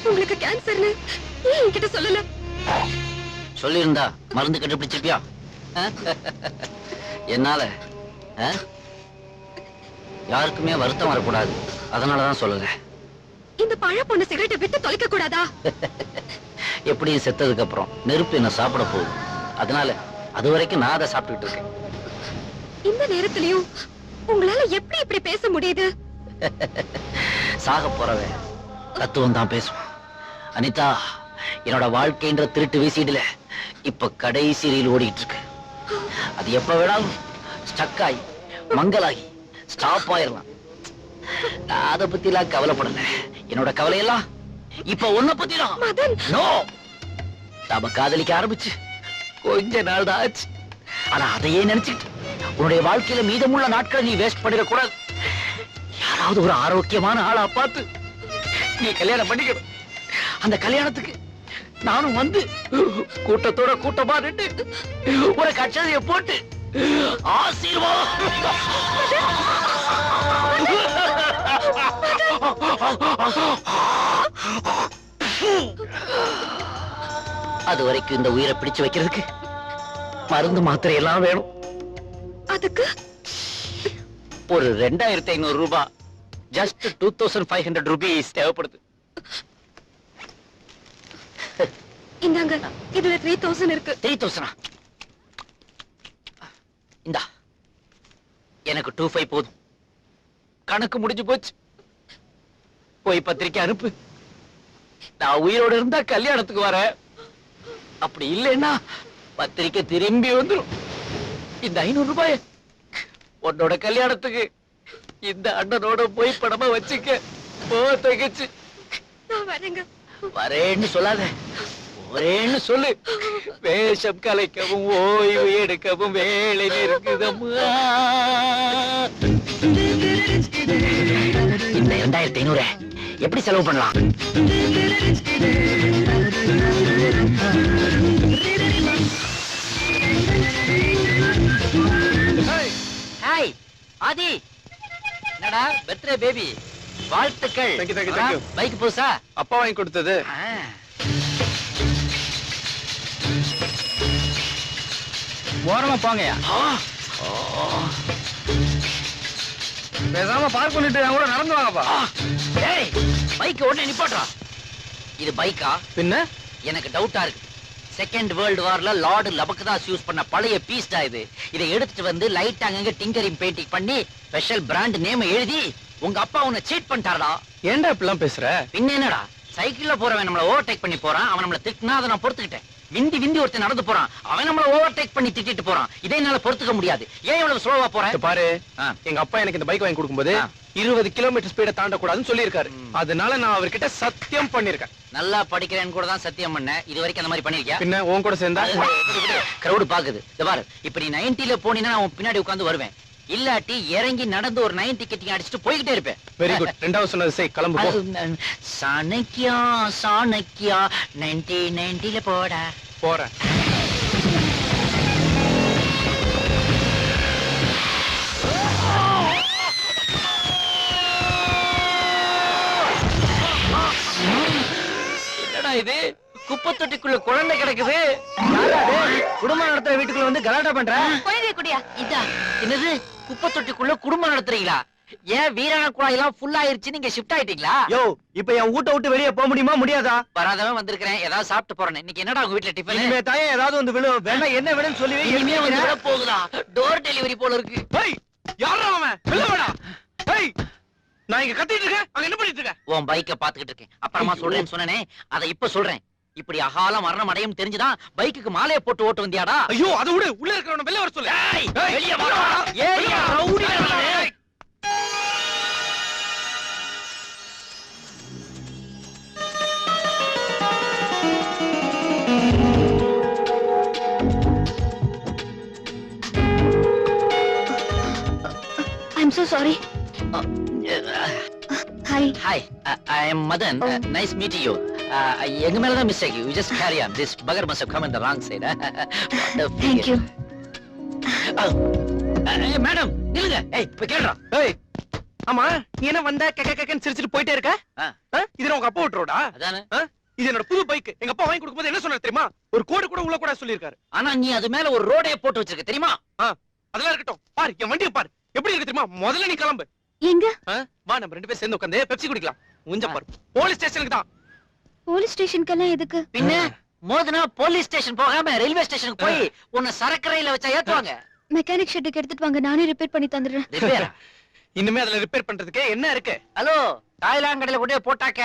உங்களுக்கு கேன்சர்னு ஏன் என்கிட்ட சொல்லல? சொல்லியிருந்தா மருந்து கண்டுபிடிச்சிருப்பியா? என்னால யாருக்குமே வருத்தம் வரக்கூடாது, அதனாலதான் சொல்லல. இந்த பழ பொண்ணு சிகரெட்டை விட்டு தொலைக்க கூடாதா? எப்படியும் செத்ததுக்கு அப்புறம் நெருப்பு என்ன சாப்பிட போகுது, அதனால அது வரைக்கும் நான் அதை சாப்பிட்டுட்டு இருக்கேன். இந்த நேரத்திலையும் உங்களால எப்படி இப்படி பேச முடியுது? சாக போறவன் தத்துவம் தான் பேசுவான். அனிதா, என்னோட வாழ்க்கைன்ற திருட்டு வீசிடுல இப்ப கடைசி ரீல் ஓடிட்டு இருக்கு. அது எப்ப வேணாலும் ஸ்டக் ஆகி மங்கலாகி ஸ்டாப் ஆயிரலாம். நான் அதை பத்தி எல்லாம் கவலைப்படல. என்னோட கவலையெல்லாம் இப்ப உன்னை பத்தி தான். நோ, நாம காதலிக்க ஆரம்பிச்சு கொஞ்ச நாள் தான் ஆச்சு. ஆனா அதையே நினைச்சுக்கிட்டு உன்னுடைய வாழ்க்கையில மீதமுள்ள நாட்களை நீ வேஸ்ட் பண்ணிடக்கூடாது. யாராவது ஒரு ஆரோக்கியமான ஆளா பார்த்து நீ கல்யாணம் பண்ணிக்கணும். அந்த கல்யாணத்துக்கு நானும் வந்து கூட்டத்தோட கூட்டமா நின்று ஒரு கச்சேரியை போட்டு ஆசீர்வாதம். அது வரைக்கும் இந்த உயிரை பிடிச்சு வைக்கிறதுக்கு மருந்து மாத்திரை எல்லாம் வேணும். அதுக்கு ஒரு 2500 ரூபாய், ஜஸ்ட் 2500 ரூபீஸ் தேவைப்படுது. இந்தாங்க, இதுல 3000 இருக்கு. 3000? இந்தா, எனக்கு 25 போதும். கணக்கு முடிஞ்சு போச்சு. போய் பத்திரிக்கை அனுப்பு. நான் உயிரோட இருந்தா கல்யாணத்துக்கு வரேன், அப்படி இல்லைன்னா பத்திரிக்கை திரும்பி வந்துடும். இந்த 500 ரூபாய் உன்னோட கல்யாணத்துக்கு இந்த அண்ணனோட போய் படமா வச்சுக்க. போ தகச்சு. நான் வரேங்க. வரேன்னு சொல்லாத, ஒரேன்னு சொல்லு. வேஷம் கலைக்கவும் ஓய்வு எடுக்கவும் வேலை இருக்குதம்மா. இந்த 2500 எப்படி செலவு பண்ணலாம்? ஹாய் ஆதி, என்னடா பர்த்டே பேபி, வாழ்த்துக்கள். பைக் புதுசா? அப்பா வாங்கி கொடுத்தது. ஓரமா போங்கயா. பேசாம பார்க் பண்ணிட்டு என் கூட நடந்து வாங்கப்பா. ஏய், பைக் உடனே நிப்பாட்றா. இது பைக்கா? பின்ன எனக்கு டவுட்டா இருக்கு. செகண்ட் வேர்ல்டு வார்ல லார்டு லபக்தாஸ் யூஸ் பண்ண பழைய பீஸ்டா இது. இதை எடுத்துட்டு வந்து லைட் அங்கங்க டிங்கரிங் பெயிண்டிங் பண்ணி ஸ்பெஷல் பிராண்ட் நேம் எழுதி உங்க அப்பா உன்னை சீட் பண்ணிட்டாரடா. ஏன்டா இப்படிலாம் பேசுற? பின்ன என்னடா, சைக்கிள்ல போறவன் நம்மள ஓவர்டேக் பண்ணி போறான், அவன் நம்மள திட்டினா அதை நான் பொறுத்துக்கிட்டேன். விந்தி விந்தி ஒருத்தன் நடந்து போறான், அவன் நம்மள ஓவர்டேக் பண்ணி திட்டிட்டு போறான். இதை என்னால பொறுத்துக்க முடியாது. ஏன் இவ்வளவு ஸ்லோவா போறேன்? பாரு, எங்க அப்பா எனக்கு இந்த பைக் வாங்கி கொடுக்கும்போது 20 கிலோமீட்டர் ஸ்பீட தாண்டக்கூடாதுன்னு சொல்லியிருக்காரு. அதனால நான் அவர்கிட்ட சத்தியம் பண்ணிருக்கேன். நல்லா படிக்கிறேன்னு கூட தான் சத்தியம் பண்ண. இது வரைக்கும் அந்த மாதிரி பண்ணிருக்கியா? பின்ன உன் கூட சேர்ந்தா கிரௌட் பாக்குது. இந்த பாரு, இப்ப நீ 90ல போனீன்னா நான் பின்னாடி உட்கார்ந்து வருவேன். இல்லாட்டி இறங்கி நடந்து ஒரு 90 கிட்டிங் அடிச்சுட்டு போய்கிட்டே இருப்பேன். Very good. ரெண்டாவது சொன்னது செய், கிளம்பு போ. சாணக்கியா சாணக்கியா 90ல போடா. போறேன். என்னடா இது, குப்பை தொட்டிக்குள்ள குழந்தை கிடக்குது. குடும்பம் நடத்துற வீட்டுக்குள்ள வந்து கலாட்டா பண்ற? இதா என்னது, குப்பை தொட்டிக்குள்ள குடும்பம் நடத்துறீங்களா? ஏன் வீராண குழாயெல்லாம் ஃபுல் ஆயிருச்சு, நீங்க ஷிஃப்ட் ஆயிட்டீங்களா? யோ, இப்ப என் வீட்டை விட்டு வெளியே போக முடியுமா முடியாதா? வராதவன் வந்திருக்கிறேன், ஏதாவது சாப்பிட்டு போறேன். இன்னைக்கு என்னடா உங்க வீட்டுல டிஃபன்? இனிமே தாயே ஏதாவது வந்து விழும். வேணா என்ன வேணும்னு சொல்லி இனிமே வந்து விட போகுதா? டோர் டெலிவரி போல இருக்கு. ஏய், யாரா அவன்? வெளிய வாடா. ஏய், நான் இங்க கத்திட்டு இருக்கேன், அங்க என்ன பண்ணிட்டு இருக்க? உன் பைக்க பாத்துக்கிட்டு இருக்கேன். அப்புறமா சொல்றேன்னு சொன்னனே, அதை இப்ப சொல்றேன். இப்படி அகால மரணம் அடையும் தெரிஞ்சுதான் பைக்குக்கு மாலையை போட்டு ஓட்டு வந்தியாடா? ஐயோ, அதை விடு. உள்ள இருக்கிறவன வெளிய வர சொல்லு. ஏய், வெளிய வாடா. ஏய், ரவுடி நானே. I'm so sorry. Hi. Hi, I am Madan. Nice meeting you. எங்க மேல தான் mistake. You just carry on. This bugger must have come in the wrong side. Thank you. Madam நில்லுங்க. ஏய், போய் கேளுடா. ஏய், ஆமா நீ என்ன வந்த கேக்கன்னு சிரிச்சிட்டு போயிட்டே இருக்க ஆ. இது உங்க அப்பா விட்டுறோடா அதானே இது என்னோட புது பைக் எங்க அப்பா வாங்கி கொடுக்கும்போது என்ன சொன்னாரு தெரியுமா ஒரு கோடு கூட உள்ள கூட சொல்லியிருக்காரு ஆனா நீ அது மேல ஒரு ரோடே போட்டு வச்சிருக்க தெரியுமா அதெல்லாம் இருக்கட்டும் பாரு என் வண்டியை பாரு எப்படி இருக்கு தெரியுமா முதல்ல நீ கிளம்பு எங்க வா நம்ம 2 பேரும் சேர்ந்து உட்கார்ந்து பெப்சி குடிக்கலாம் உஞ்ச பாரு போலீஸ் ஸ்டேஷனுக்கு தான் போலீஸ் ஸ்டேஷனுக்கெல்லாம் எதுக்கு பின்ன மோதுனா போலீஸ் ஸ்டேஷன் போகாம ரயில்வே ஸ்டேஷனுக்கு போய் உன்னை சரக்கு ரயில வச்சா ஏத்துவாங்க. மெக்கானிக் ஷெட்டுக்கு எடுத்துட்டு வாங்க, நானே ரிப்பேர் பண்ணி தந்துடுறேன். ரிப்பேரா? இன்னுமே அதுல ரிப்பேர் பண்றதுக்கு என்ன இருக்கு? ஹலோ, தாய்லாங்கடையில கொண்டு போய் போட்டாக்க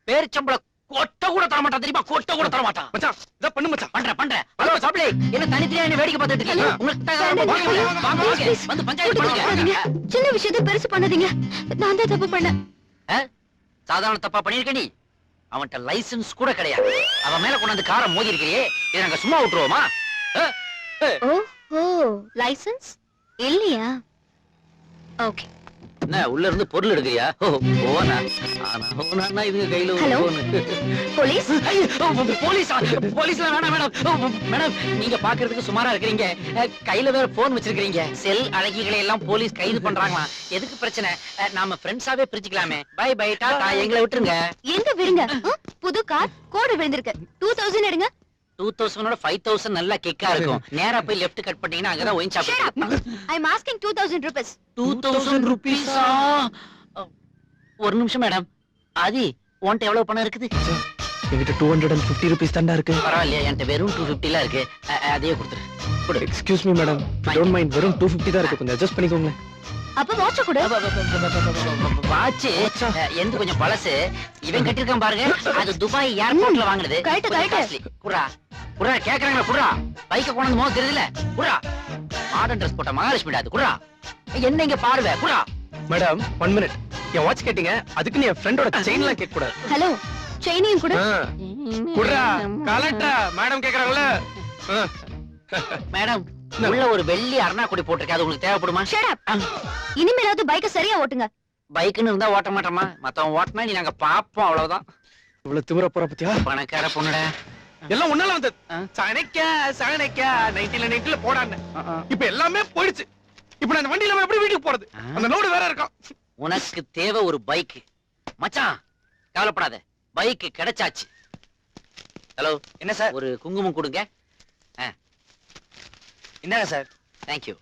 பேரிச்சம்பள கொட்ட கூட தர மாட்டான் தெரியுமா? கொட்ட கூட தர மாட்டான். மச்சான் இத பண்ணு மச்சான். பண்றேன். ஹலோ சாப்ளே, என்ன தனித்தனியா என்ன வேடிக்கை பார்த்துட்டு இருக்கீங்க? உங்களுக்கு வந்து பஞ்சாயத்து பண்ணுங்க. சின்ன விஷயத்தை பெருசு பண்ணாதீங்க. நான் தான் தப்பு பண்ணேன். சாதாரண தப்பா பண்ணிருக்க நீ? அவன்கிட்ட லைசென்ஸ் கூட கிடையாது. அவன் மேல கொண்டாந்து காரை மோதி இருக்கிறியே, இதை நாங்க சும்மா விட்டுருவோமா? ஓ லைசென்ஸ் இல்லையா? ஓகே. என்ன உள்ள இருந்து பொருள் எடுக்கிறியா? போனா ஆனா இதுங்க கையில ஹலோ போலீஸ். போலீஸ்ல வேணாம் மேடம். மேடம் நீங்க பாக்குறதுக்கு சுமாரா இருக்கிறீங்க, கையில வேற போன் வச்சிருக்கீங்க. செல் அழகிகளை எல்லாம் போலீஸ் கைது பண்றாங்களாம். எதுக்கு பிரச்சனை? நாம ஃப்ரெண்ட்ஸாவே பிரிச்சுக்கலாமே. பை பை டாடா, எங்களை விட்டுருங்க. எங்க விடுங்க. புது கார் கோடு விழுந்திருக்கு. 2000 எடுங்க. 2000 5000 நல்லா கிக்கா இருக்கும். நேரா போய் லெஃப்ட் கட் பண்ணீங்கன்னா அங்கதான் ஒயின் ஷாப் இருக்கு. ஐ அம் ஆஸ்கிங் 2000 rupees. 2000 rupees-ஆ? ஒரு நிமிஷம் மேடம். ஆதி, உன்கிட்ட எவ்வளவு பணம் இருக்குது? என்கிட்ட 250 rupees தான்டா இருக்கு. பரவாயில்லையா, என்கிட்ட வெறும் 250 இருக்கு. அதையே கொடுத்துரு. Excuse me madam, don't mind, வெறும் 250 தான் இருக்கு, கொஞ்சம் அட்ஜஸ்ட் பண்ணிக்கோங்க. அப்ப வாட்ச் கொடு. வாட்ச் எந்த கொஞ்சம் பழசு. இவன் கட்டிருக்கான் பாருங்க, அது துபாய் ஏர்போர்ட்ல வாங்குனது. குடுறா குடுறா, கேக்குறாங்களா? குடுறா. பைக்க கொண்டு மோத தெரியுதுல, குடுறா. மாடர்ன் ட்ரெஸ் போட்ட மகாலட்சுமி அது. குடுறா. என்ன இங்க பாருவே, குடுறா. மேடம் 1 minute, என் வாட்ச் கேட்டீங்க, அதுக்கு நீ என் ஃப்ரெண்டோட செயின்லாம் கேட்க கூடாது. ஹலோ, செயினையும் கொடு. குடுறா, கலட்டா மேடம் கேக்குறாங்களே. மேடம் உள்ள ஒரு வெள்ளி அருணா கொடி போட்டிருக்கேன், அது உங்களுக்கு தேவைப்படுமா? Shut up. இனிமேலாவது பைக்க சரியா ஓட்டுங்க. பைக்குன்னு இருந்தா ஓட்ட மாட்டோமா? மத்தவன் ஓட்டினா நீ நாங்க பாப்போம், அவ்வளவுதான். இவ்வளவு திமிர போற பத்தியா? பணக்கார பொண்ணுட எல்லாம் ஒன்னால வந்தது. சனைக்கா 90ல போடான்னு. இப்ப எல்லாமே போயிடுச்சு. இப்ப நான் வண்டியில எப்படி வீட்டுக்கு போறது? அந்த லோடு வேற இருக்கா. உனக்கு தேவை ஒரு பைக் மச்சான், கவலைப்படாத, பைக் கிடைச்சாச்சு. ஹலோ, என்ன சார்? ஒரு குங்குமம் கொடுங்க. என்னங்க சார்? தேங்க்யூ.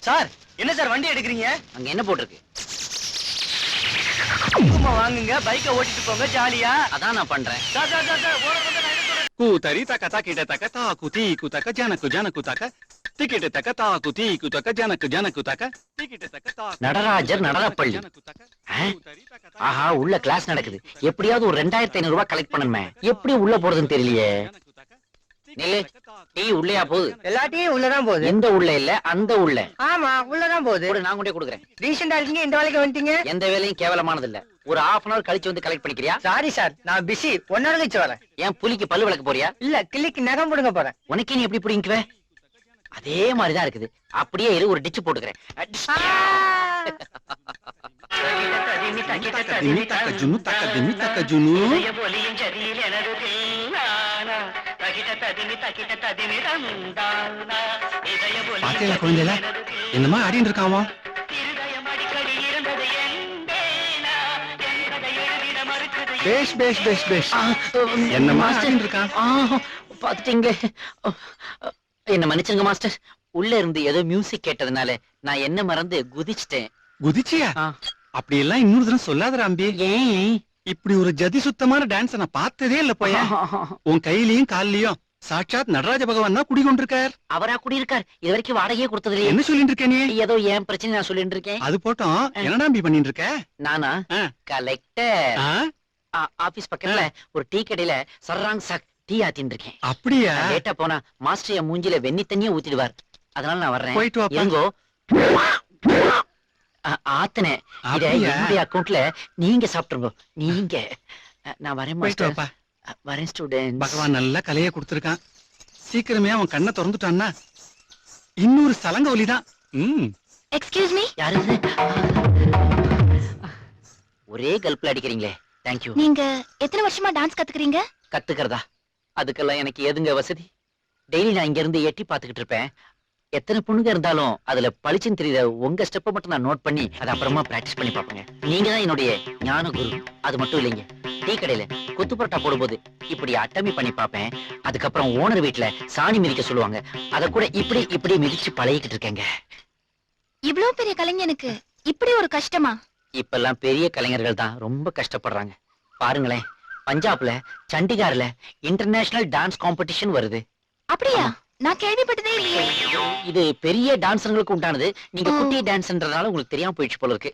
சார் என்ன சார் வண்டி எடுக்கிறீங்க? அங்க என்ன போட்டிருக்கு? குங்குமம் வாங்குங்க, பைக்க ஓட்டிட்டு போங்க, ஜாலியா. அதான் நான் பண்றேன். கூத்தரி தக்க தக்கிட்ட தக்க தாக்கு தீக்கு தக்க ஜனக்கு ஜனக்கு தக்க டிக்கெட் தக்க தாக்கு தீக்கு தக்க ஜனக்கு ஜனக்கு தக்க டிக்கெட் தக்க தாக்கு. நடராஜர் நடனப்பள்ளி. ஆஹா, உள்ள கிளாஸ் நடக்குது. எப்படியாவது ஒரு 2500 ரூபாய் கலெக்ட் பண்ணணுமே. எப்படி உள்ள போறதுன்னு தெரியலையே. நில்லு, டீ உள்ளயா போகுது? எல்லா டீயும் உள்ளதான் போகுது. எந்த உள்ள இல்ல, அந்த உள்ள. ஆமா, உள்ளதான் போகுது. கூட நான் கொண்டே கொடுக்குறேன். ரீசெண்டா இருக்கீங்க, இந்த வேலைக்கு வந்துட்டீங்க. எந்த வேலையும் கேவலமானது இல்ல. ஒரு 1/2 hour கழிச்சு வந்து கலெக்ட் பண்ணிக்கிறியா? சாரி சார், நான் பிஸி. 1 hour கழிச்சு வரேன். ஏன் புலிக்கு பல்லு விளக்க போறியா? இல்ல, கிள்ளிக்கு நகம் புடுங்க போறேன். உனக்கே நீ எப்படி பிடிக்குவ? அதே மாதிரிதான் இருக்குது. அப்படியே இரு, ஒரு டிச்சு போட்டுக்கிறேன். திமி தக்க ஜுனு தக்க திமி தக்க ஜுனு. பாத்தியா குழந்தைல என்னமா ஆடிட்டு இருக்கான்? பேஷ் பேஷ் பேஷ் பேஷ். என்னமா ஆடிட்டு இருக்கான்? பாத்துட்டீங்களே. என்ன மன்னிச்சுங்க மாஸ்டர். உள்ள இருந்து ஏதோ மியூசிக் கேட்டதுனால நான் என்ன மறந்து குதிச்சிட்டேன். குதிச்சியா? அப்படி எல்லாம் இன்னொரு தடவை சொல்லாத அம்பி. ஏன் இப்படி ஒரு ஜதி சுத்தமான டான்ஸ் நான் பார்த்ததே இல்ல போயா. உன் கையிலயும் கால்லயும் சாட்சாத் நடராஜ பகவான் தான் குடிகொண்டிருக்கார். அவரா குடியிருக்கார். இது வரைக்கும் வாடகையே கொடுத்தது என்ன சொல்லிட்டு இருக்க நீ? ஏதோ என் பிரச்சனை நான் சொல்லிட்டு இருக்கேன். அது போட்டோம், என்னடா அம்பி பண்ணிட்டு இருக்க? நானா கலெக்டர். ஆபீஸ் பக்கத்துல ஒரு டீ கடையில சர்ராங் சாக் டீ ஆத்தின்னு இருக்கேன். அப்படியா? லேட்டா போனா மாஸ்டர் என் மூஞ்சில வெண்ணி தண்ணியே ஊத்திடுவார். அதனால நான் வர்றேன். போயிட்டு வாப்பா. எங்கோ ஆத்தனே. இத அப்படியா? என்னுடைய அக்கவுண்ட்ல நீங்க சாப்பிட்டுருங்க. நீங்க நான் வரேன் போயிட்டு மாஸ்டர். வாப்பா. வரேன் ஸ்டூடெண்ட். பகவான் நல்ல கலைய கொடுத்திருக்கான். சீக்கிரமே அவன் கண்ணை திறந்துட்டான்னா இன்னொரு சலங்க ஒலிதான். Excuse me. யாரு இது? ஒரே கல்ப்ல அடிக்கிறீங்களே. தேங்க்யூ. நீங்க எத்தனை வருஷமா டான்ஸ் கத்துக்கிறீங்க? கத்துக்கிறதா? அதுக்கெல்லாம் எனக்கு ஏதுங்க வசதி? டெய்லி நான் இங்க இருந்து எட்டி பாத்துக்கிட்டு இருப்பேன். எத்தனை பொண்ணுங்க இருந்தாலும் அதுல பளிச்சுன்னு தெரியுற உங்க ஸ்டெப்பை மட்டும் நான் நோட் பண்ணி அதை அப்புறமா பிராக்டிஸ் பண்ணி பார்ப்பேங்க. நீங்க தான் என்னுடைய ஞான குரு. அது மட்டும் இல்லைங்க, டீ கடையில கொத்து பரோட்டா போடும்போது இப்படி அட்டமி பண்ணி பார்ப்பேன். அதுக்கப்புறம் ஓனர் வீட்டுல சாணி மிதிக்க சொல்லுவாங்க, அத கூட இப்படி இப்படி மிதிச்சு பழகிக்கிட்டு இருக்கேங்க. இவ்வளவு பெரிய கலைஞனுக்கு இப்படி ஒரு கஷ்டமா? இப்பெல்லாம் பெரிய கலைஞர்கள் தான் ரொம்ப கஷ்டப்படுறாங்க. பாருங்களேன், பஞ்சாப்ல சண்டிகார்ல இன்டர்நேஷனல் டான்ஸ் காம்படிஷன் வருது. அப்படியா? நான் கேள்விப்பட்டதே இல்லையே. இது பெரிய டான்சர்களுக்கு உண்டானது. நீங்க குட்டி டான்ஸ்ன்றதால உங்களுக்கு தெரியாம போயிடுச்சு போல இருக்கு.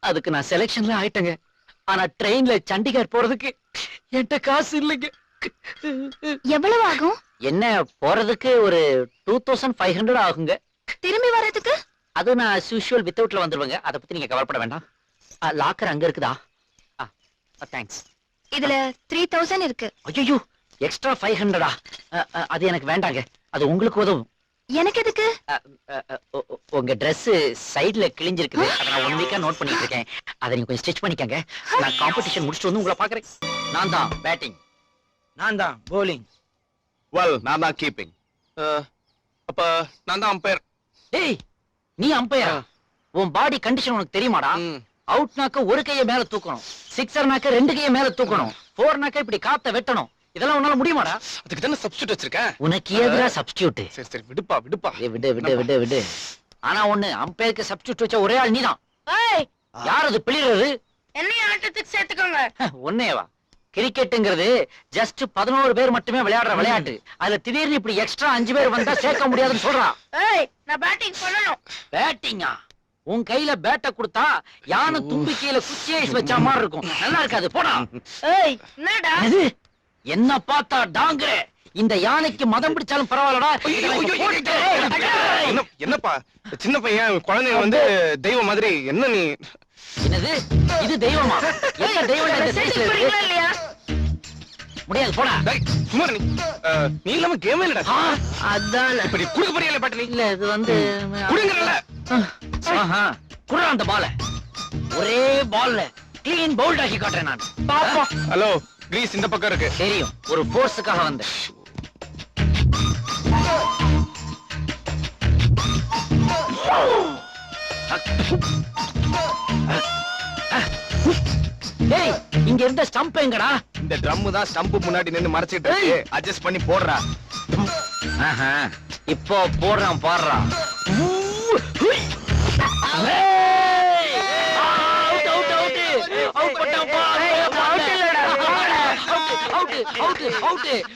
அதுக்கு நான் செலக்ஷன்ல ஆயிட்டேங்க. ஆனா ட்ரெயின்ல சண்டிகார் போறதுக்கு என்கிட்ட காசு இல்லைங்க. எவ்வளவு ஆகும்? என்ன, போறதுக்கு ஒரு 2500 ஆகுங்க. திரும்பி வர்றதுக்கு? அது நான் யூசுவல் வித்தவுட்ல வந்துருவேங்க. அதை பத்தி நீங்க கவலைப்பட வேண்டாம். லாக்கர் அங்க இருக்குதா? தேங்க்ஸ். இதுல 3000 இருக்கு. ஐயோ, எக்ஸ்ட்ரா 500ஆ? அது எனக்கு வேண்டாங்க. அது உங்களுக்கு உதவும். எனக்கு எதுக்கு? உங்க Dress சைடுல கிழிஞ்சிருக்குது. அதை நான் 1 வீக்கா நோட் பண்ணிட்டு இருக்கேன். அதை நீங்க கொஞ்சம் ஸ்டிச் பண்ணிக்கங்க. நான் காம்படிஷன் முடிச்சுட்டு வந்து உங்களை பாக்குறேன். நான் தான் பேட்டிங். நான் தான் bowling. வெல், நான் தான் கீப்பிங். அப்ப நான் தான் அம்பையர். டேய், நீ அம்பையரா? உன் பாடி கண்டிஷன் உனக்கு தெரியுமாடா? அவுட்னாக்க ஒரு கையை மேல தூக்கணும், சிக்ஸர்னாக்க 2 கையை மேல தூக்கணும், 4னாக்க இப்படி காத்த வெட்டணும். இதெல்லாம் உன்னால முடியுமாடா? அதுக்கு தானே சப்ஸ்டியூட் வச்சிருக்கேன். உனக்கு எதுரா சப்ஸ்டியூட்? சரி சரி, விடுப்பா விடுப்பா. விடு விடு விடு விடு. ஆனா ஒண்ணு, அம்பையருக்கு சப்ஸ்டியூட் வச்ச ஒரே ஆள் நீதான். யார் அது பிளிறது? என்னைய ஆட்டத்துக்கு சேர்த்துக்கோங்க. ஒன்னேவா? கிரிக்கெட்டுங்கிறது ஜஸ்ட் 11 பேர் மட்டுமே விளையாடுற விளையாட்டு. அதுல திடீர்னு இப்படி எக்ஸ்ட்ரா 5 பேர் வந்தா சேர்க்க முடியாதுன்னு சொல்றான். நான் பேட்டிங் பண்ணணும். பேட்டிங்கா? உன் கையில பேட்ட கொடுத்தா யானை தும்பிக்கையில குச்சியை வச்ச மாதிரி இருக்கும். நல்லா இருக்காது, போடா. என்னடா? என்ன பார்த்தா டாங்கரே, இந்த யானைக்கு மதம் பிடிச்சாலும் பரவாயில்லடா. என்னப்பா சின்ன பையன் குழந்தைங்க வந்து தெய்வம் மாதிரி என்ன நீ? என்னது இது தெய்வமா? என்ன தெய்வம் இந்த சைஸ்ல இருக்கு? இல்லையா? முடியாது, போடா. சும்மா நீ இல்லாம கேமே இல்லடா. அதான் இப்படி குடுக்க போறியல பாட்டு நீ. இல்ல, இது வந்து குடுங்கறல. குடுற அந்த பால. ஒரே பால்ல கிளீன் பவுல்ட் ஆக்கி காட்டுறேன் நான். பாப்போம். ஹலோ, கிரீஸ் இந்த பக்கம் இருக்கு. தெரியும், ஒரு ஃபோர்ஸுக்காக வந்தேன். டேய், இங்க இருந்த ஸ்டம்ப் எங்கடா? இந்த ட்ரம் தான் ஸ்டம்ப் முன்னாடி நின்னு மறைச்சிட்டு இருக்கு. அட்ஜஸ்ட் பண்ணி போடுறா. ஆஹா, இப்போ போடுறான் பாடுறான்.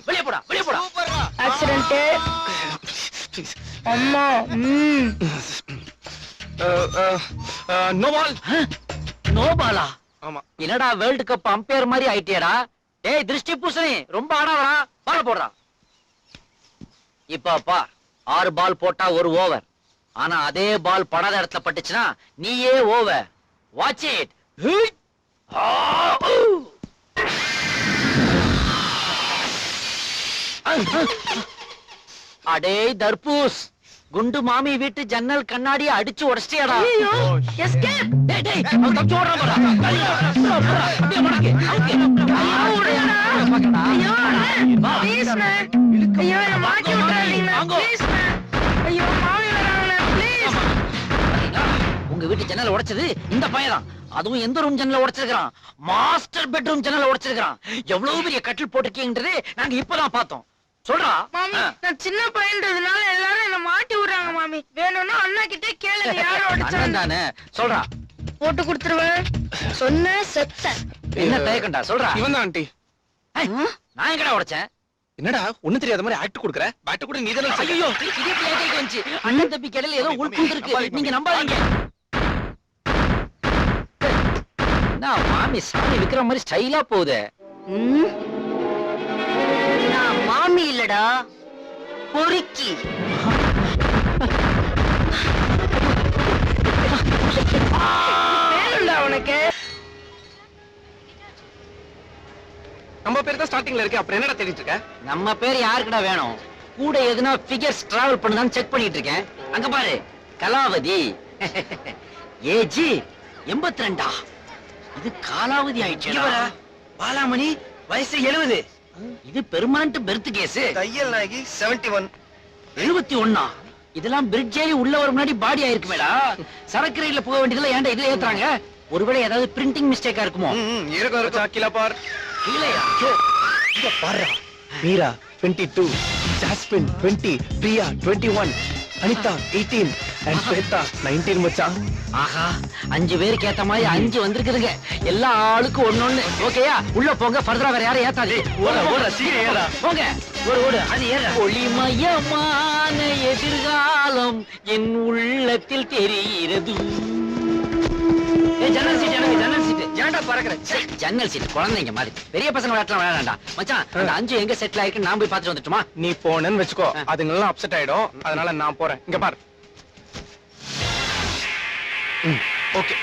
வெளியே போடா, வெளியே போடா. ஆக்சிடென்ட். அம்மா. No ball. நோ பாலா? ஆமா. என்னடா வேர்ல்ட் கப் அம்பையர் மாதிரி ஆயிட்டியடா? டேய் திருஷ்டி பூசணி, ரொம்ப ஆடாதடா. பால போடுறா. இப்ப பா, 6 பால் போட்டா 1 ஓவர். ஆனா அதே பால் படாத இடத்துல பட்டுச்சுன்னா நீயே ஓவர். Watch it. அடே தர்பூஸ், குண்டு மாமி வீட்டு ஜன்னல் கண்ணாடிய அடிச்சு உடைச்சிட்டியாடா. எஸ்கேப். டேய் டேய், அவன் தப்பிச்சு ஓடுறான் பாரா. அப்படியே மடக்கு. ஐயோ, ப்ளீஸ் மேன். ஐயோ, என்ன மாட்டி விட்டுறாதீங்க. Please man. ஐயோ, மாமி வராங்களே, ப்ளீஸ். உங்க வீட்டு ஜன்னல் உடைச்சது இந்த பையன். அதுவும் எந்த ரூம் ஜன்னல உடைச்சிருக்கான்? மாஸ்டர் பெட்ரூம் ஜன்னல உடைச்சிருக்கான். எவ்வளவு பெரிய கட்டில் போட்டிருக்கீங்கன்றதே நாங்க இப்பதான் பார்த்தோம். சொல்றா. மாமி, நான் சின்ன பையன்றதுனால எல்லாரும் என்ன மாட்டி விடுறாங்க மாமி. வேணும்னா அண்ணா கிட்ட கேளுங்க யாரோ உடைச்சாங்க. அண்ணன் தானே, சொல்றா. போட்டு கொடுத்துருவேன். சொன்ன செத்த. என்ன தயக்கண்டா, சொல்றா. இவன் தான் ஆண்டி. நான் எங்கடா உடைச்சேன்? என்னடா ஒண்ணு தெரியாத மாதிரி ஆக்ட் கொடுக்குற? பேட் கூட நீ தானே. ஐயோ, இது எப்படி ஏகைக்கு வந்துச்சு? அண்ணன் தம்பி கடையில ஏதோ உள்புந்து இருக்கு. நீங்க நம்பாதீங்க. நான் மாமி சாமி விக்கிற மாதிரி ஸ்டைலா போகுது. நான் மாமி இல்லடா, பொறுக்கி. வேணும்டா உனக்கு? நம்ம பேர் தான் ஸ்டார்டிங்ல இருக்கு. அப்புறம் என்னடா தேடிட்டு இருக்க? நம்ம பேர் யாருக்குடா வேணும்? கூட எதுனா ஃபிகர்ஸ் டிராவல் பண்ணுதான்னு செக் பண்ணிட்டு இருக்கேன். அங்க பாரு, கலாவதி. ஏஜி 82. இது காலாவதி ஆயிடுச்சு. பாலாமணி வயசு 70. இது பெர்மனன்ட் பெர்த் கேஸ். தையல் நாயகி 71. 71. இதெல்லாம் பிரிட்ஜ் ஏறி உள்ள வர முன்னாடி பாடி ஆயிருக்குமேடா. சரக்கு ரயில்ல போக வேண்டியதுல ஏன்டா இதுல ஏத்துறாங்க? ஒருவேளை ஏதாவது பிரிண்டிங் மிஸ்டேக்கா இருக்குமோ? இருக்கும் கீழே பார். கீழயா? இங்க பாருடா. மீரா 22, ஜாஸ்மின் 20, பிரியா 21, அனிதா 18 and ஸ்வேதா 19 மச்சான். ஆஹா, 5 பேருக்கு ஏத்த மாதிரி 5 வந்திருக்குதுங்க. எல்லா ஆளுக்கும் ஒண்ணொண்ணு. ஓகேயா? உள்ள போங்க. ஃபர்தரா வேற யாரும் ஏத்தாதீங்க. ஓட சீக்கிரம் ஏறா. போங்க. ஓடு அது ஏற. ஒளிமயமான எதிர்காலம் என் உள்ளத்தில் தெரிகிறது. ஜன்னல் சீட் ஏன்டா பறக்குற? ஜன்னல் சீட் குழந்தைங்க மாதிரி. பெரிய பசங்க விளையாட்டுலாம் விளையாடா மச்சான். அந்த 5 எங்க செட்டில் ஆயிருக்கு நான் போய் பார்த்துட்டு வந்துட்டுமா? நீ போனேன்னு வெச்சுக்கோ, அதுங்கெல்லாம் அப்செட் ஆயிடும். அதனால நான் போறேன். இங்க பாரு. ஓகே.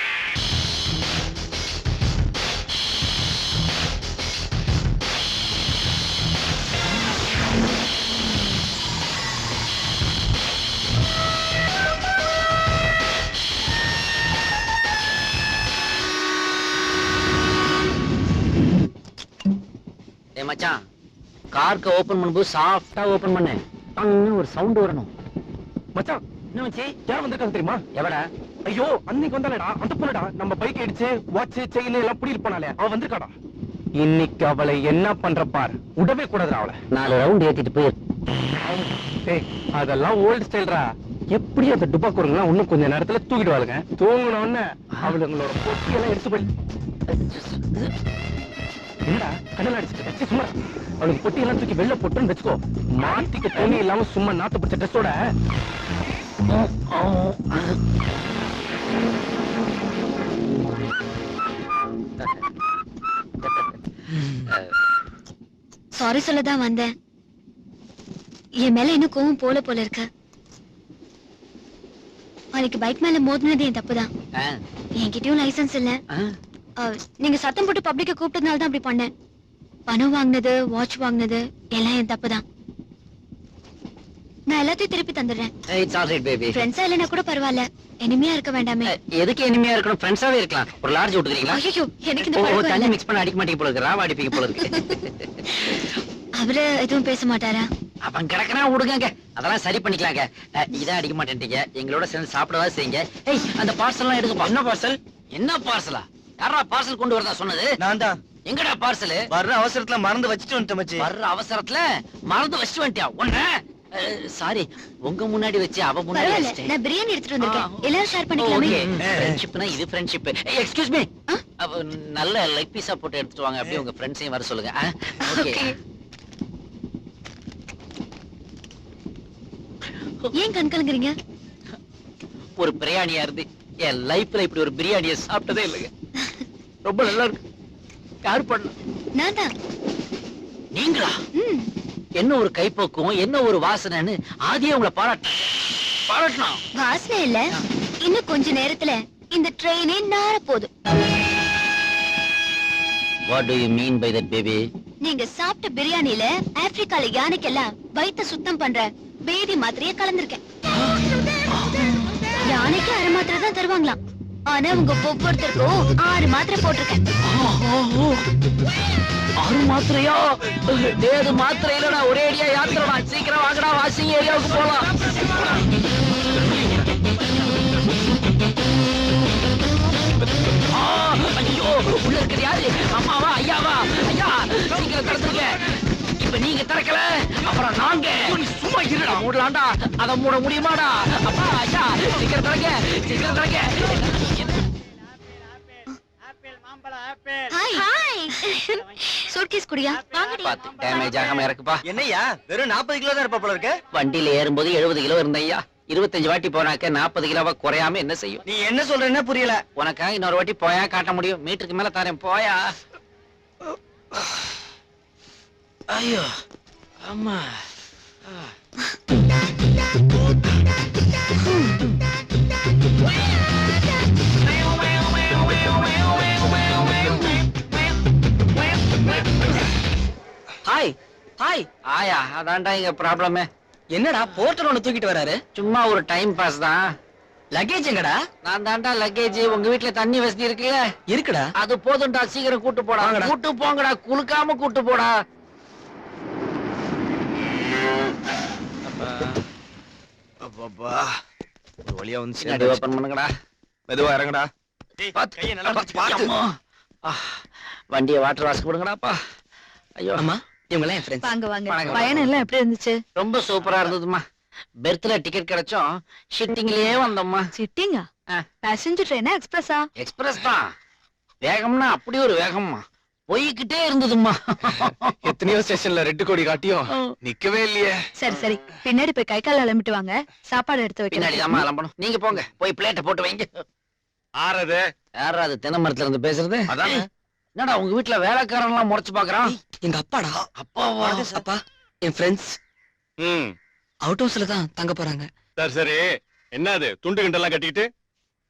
மச்சான், கார்க்க ஓபன் பண்ணும்போது சாஃப்டா ஓபன் பண்ணு. டன்னு ஒரு சவுண்ட் வரணும். மச்சான், என்ன மச்சி? யார் வந்திருக்காங்க தெரியுமா? எவடா? ஐயோ, அன்னைக்கு வந்தாலடா, அந்த பொண்ணுடா. நம்ம பைக் அடிச்சு வாட்ச் செயின் எல்லாம் புடிட்டு போனாலே அவ வந்திருக்காடா. இன்னைக்கு அவளை என்ன பண்ற பார். விடவே கூடாதுடா அவளை. 4 ரவுண்ட் ஏத்திட்டு போய். ஏய், அதெல்லாம் ஓல்ட் ஸ்டைல்ரா. எப்படி அந்த டுபாக்கூருங்கலாம் இன்னும் கொஞ்ச நேரத்துல தூக்கிடுவாளுங்க. தூங்கின உடனே அவளுங்களோட பொட்டியெல்லாம் எடுத்து போய். என்னடா கடல் அடிச்சுட்டு சும்மா அவளுக்கு பொட்டியெல்லாம் தூக்கி வெளில போட்டுன்னு வச்சுக்கோ. மாத்திக்க துணி இல்லாம சும்மா நாத்து பிடிச்ச ட்ரெஸ்ஸோட. சாரி சொல்லதான் வந்தேன். என் மேல இன்னும் கோவம் போல இருக்கு. அன்னைக்கு பைக் மேல மோதினது என் தப்புதான். என்கிட்டயும் லைசன்ஸ் இல்ல. நீங்க சத்தம் போட்டு பப்ளிக்க கூப்பிட்டதுனால தான் அப்படி பண்ணேன். பணம் வாங்கினது, வாட்ச் வாங்கினது எல்லாம் என் தப்புதான். நான் எல்லாத்தையும் திருப்பி தந்துடுறேன். It's all right baby. ஃப்ரெண்ட்ஸா இல்லனா கூட பரவாயில்ல. எனிமியா இருக்க வேண்டாமே. எதுக்கு எனிமியா இருக்கணும்? ஃப்ரெண்ட்ஸாவே இருக்கலாம். ஒரு லார்ஜ் விட்டுறீங்களா? ஐயோ, எனக்கு இந்த பழக்கம் தண்ணி இல்ல. மிக்ஸ் பண்ண அடிக்க மாட்டீங்க போல இருக்கு. ராவ அடிப்பீங்க போல இருக்கு. அவரு எதுவும் பேச மாட்டாரா? அவன் கிடக்குறா, விடுங்க. அதெல்லாம் சரி பண்ணிக்கலாங்க. இதான் அடிக்க மாட்டேன்றீங்க. எங்களோட சேர்ந்து சாப்பிடவா செய்யுங்க. ஏய், அந்த பார்சல்லாம் எடுக்கப்பா. என்ன பார்சல்? என்ன பார்சலா? யாரா பார்சல் கொண்டு வரதா சொன்னது? நான் தான். எங்கடா பார்சல்? வர்ற அவசரத்துல மறந்து வச்சுட்டு வந்துட்டேன் மச்சி. வர்ற அவசரத்துல மறந்து வச்சுட்டு வந்துட்டியா? ஒண்ணு சாரி, உங்க முன்னாடி வச்சு அவ முன்னாடி பரவாயில்ல, வச்சிட்டேன். நான் பிரியாணி எடுத்துட்டு வந்திருக்கேன். எல்லாரும் ஷேர் பண்ணிக்கலாமே. ஓகே, ஃப்ரெண்ட்ஷிப்னா இது ஃப்ரெண்ட்ஷிப். எக்ஸ்கியூஸ் மீ, நல்ல லெக் பீஸா போட்டு எடுத்துட்டு வாங்க. அப்படியே உங்க ஃப்ரெண்ட்ஸையும் வர சொல்லுங்க. ஓகே. ஏன் கண் கலங்குறீங்க? ஒரு பிரியாணியா இருந்து என் லைஃப்ல இப்படி ஒரு பிரியாணியை சாப்பிட்டதே இல்லைங்க. ரொம்ப நல்லா இருக்கு. யாரு பண்ண? நான் தான். நீங்களா? என்ன ஒரு கைப்போக்கும், என்ன ஒரு வாசனைன்னு ஆதியே உங்களை பாராட்டணும். வாசனை இல்ல, இன்னும் கொஞ்ச நேரத்துல இந்த ட்ரெயினே நார போகுது. What do you mean by that, baby? நீங்க சாப்பிட்ட பிரியாணில ஆப்பிரிக்கால யானைக்கெல்லாம் வயித்தை சுத்தம் பண்ற பேதி மாத்திரையே கலந்திருக்கேன். யானைக்கு 1/2 மாத்திரை தான் தருவாங்களாம். ஆனா உங்க ஒவ்வொருத்தருக்கும் 6 மாத்திரை போட்டிருக்கேன். 6 மாத்திரையா? ஏது மாத்திரை இல்லடா, ஒரே அடியா யாத்திரமா. சீக்கிரம் வாங்கடா, வாஷிங் ஏரியாவுக்கு போலாம். ஐயோ, உள்ள இருக்கிறது யாரு? அம்மாவா, ஐயாவா? ஐயா, சீக்கிரம் திறந்துருங்க. இப்ப நீங்க திறக்கல, அப்புறம் நாங்க. சும்மா இருடா, மூடலாண்டா. அதை மூட முடியுமாடா? அப்பா, ஐயா, சீக்கிரம் திறங்க, சீக்கிரம் திறங்க. Hi hi. சூட்கேஸ் குடியா? வாங்கடி. பாத்து டேமேஜ் ஆகாம இறக்குப்பா. என்னய்யா, வெறும் 40 கிலோ தான் இருப்பா போல இருக்கு. வண்டியில ஏறும்போது 70 கிலோ இருந்தையா. 25 வாட்டி போனாக்க 40 கிலோவா குறையாம என்ன செய்யும்? நீ என்ன சொல்றேன்னு புரியல. உனக்காக இன்னொரு வாட்டி போயா காட்ட முடியும். மீட்டருக்கு மேல தரேன், போயா. ஐயோ, அம்மா. Hi hi. ஆயா, அதான்டா இங்க ப்ராப்ளமே. என்னடா போர்ட்டர் ஒண்ணு தூக்கிட்டு வராரு? சும்மா ஒரு டைம் பாஸ் தான். லக்கேஜ் எங்கடா? நான் தாண்டா லக்கேஜ். உங்க வீட்டுல தண்ணி வசதி இருக்குல்ல? இருக்குடா. அது போதும்டா, சீக்கிரம் கூட்டு போடா. வாங்கடா. கூட்டு போங்கடா, குளுக்காம கூட்டு போடா. அப்பா ஒரு வழியா வந்து பின்னாடி ஓபன் பண்ணுங்கடா. மெதுவா இறங்குடா. கையை நல்லா பார்த்து. அம்மா. வண்டியை வாட்டர் வாஷ் கொடுங்கடாப்பா. ஐயோ அம்மா இவங்க எல்லாம் என் ஃப்ரெண்ட்ஸ். வாங்க வாங்க. வணக்கம். பயணம் எல்லாம் எப்படி இருந்துச்சு? ரொம்ப சூப்பரா இருந்ததுமா. பெர்த்ல டிக்கெட் கிடைச்சோம், ஷிட்டிங்லயே வந்தோம்மா. சிட்டிங்கா? பேசஞ்சர் ட்ரெயினா எக்ஸ்பிரஸா? எக்ஸ்பிரஸ் தான். வேகம்னா அப்படி ஒரு வேகம்மா, போய்கிட்டே இருந்ததுமா. எத்தனையோ ஸ்டேஷன்ல ரெட் கொடி காட்டியும் நிக்கவே இல்லையே. சரி சரி, பின்னாடி போய் கை கால் அலம்பிட்டு வாங்க, சாப்பாடு எடுத்து பின்னாடி வைக்கிறேன். தான் அலம்பணும். நீங்க போங்க, போய் பிளேட்டை போட்டு வைங்க. ஆறது யாரா அது தென்னை மரத்துல இருந்து பேசுறது? அதான் என்னடா உங்க வீட்டுல வேலைக்காரன் எல்லாம் முறைச்சு பாக்குறான்? எங்க அப்பாடா. அப்பாவா? அப்பா என் ஃப்ரெண்ட்ஸ் ம் அவுட் ஹவுஸ்ல தான் தங்க போறாங்க. சரி சரி, என்னது துண்டு கிண்டெல்லாம் கட்டிக்கிட்டு?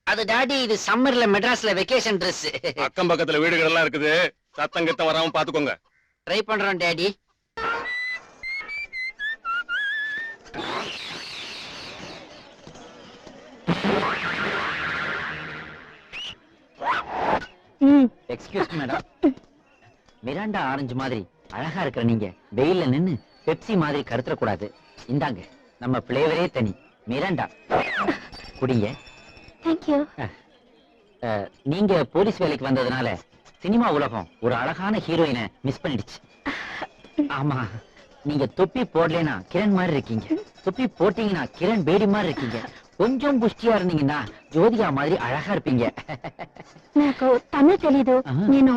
அது டாடி, இது சம்மர்ல மெட்ராஸ்ல வெக்கேஷன் ட்ரெஸ். அக்கம் பக்கத்துல வீடுகள் எல்லாம் இருக்குது, சத்தம் கித்தம் வராம பாத்துக்கோங்க. ட்ரை பண்றோம் daddy. Excuse madam, Mirinda orange மாதிரி அழகா இருக்கிற நீங்க வெயில்ல நின்னு பெப்சி மாதிரி கருத்துற கூடாது. இந்தாங்க, நம்ம பிளேவரே தனி, மிராண்டா குடிங்க. தேங்க்யூ. நீங்க போலீஸ் வேலைக்கு வந்ததுனால சினிமா உலகம் ஒரு அழகான ஹீரோயினை மிஸ் பண்ணிடுச்சு. ஆமா, நீங்க தொப்பி போடலைன்னா கிரண் மாதிரி இருக்கீங்க, தொப்பி போட்டீங்கன்னா கிரண் பேடி மாதிரி இருக்கீங்க, కొంచెం పుష్టిగా இருந்தீங்கன்னா ஜோதிகா மாதிரி அழகா இருப்பீங்க. నాకు తమిళ తెలీదు, నేను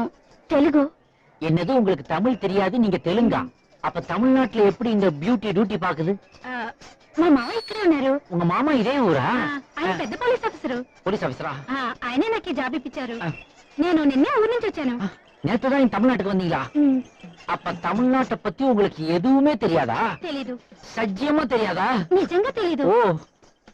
తెలుగు. என்னது உங்களுக்கு தமிழ் தெரியாது, நீங்க தெலுங்கா? அப்ப தமிழ்நாட்டுல எப்படி இந்த பியூட்டி டியூட்டி பாக்குது? మా మామ ఇక్కడే ఉన్నారు. உங்க மாமா இதே ஊரா? ఆయన పెద్ద పోలీస్ ఆఫీసరు. போலீஸ் ஆபீசரா? ఆయనే నాకు ఈ జాబ్ ఇప్పించారు. నేను నిన్నే ఊరు నుంచి వచ్చాను. நேத்துதான் இந்த தமிழ்நாட்டுக்கு வந்தீங்களா? அப்ப தமிழ்நாட்டை பத்தி உங்களுக்கு எதுவுமே தெரியாதா? తెలీదు. சத்தியமா தெரியாதா? నిజంగా తెలీదు. ஓ,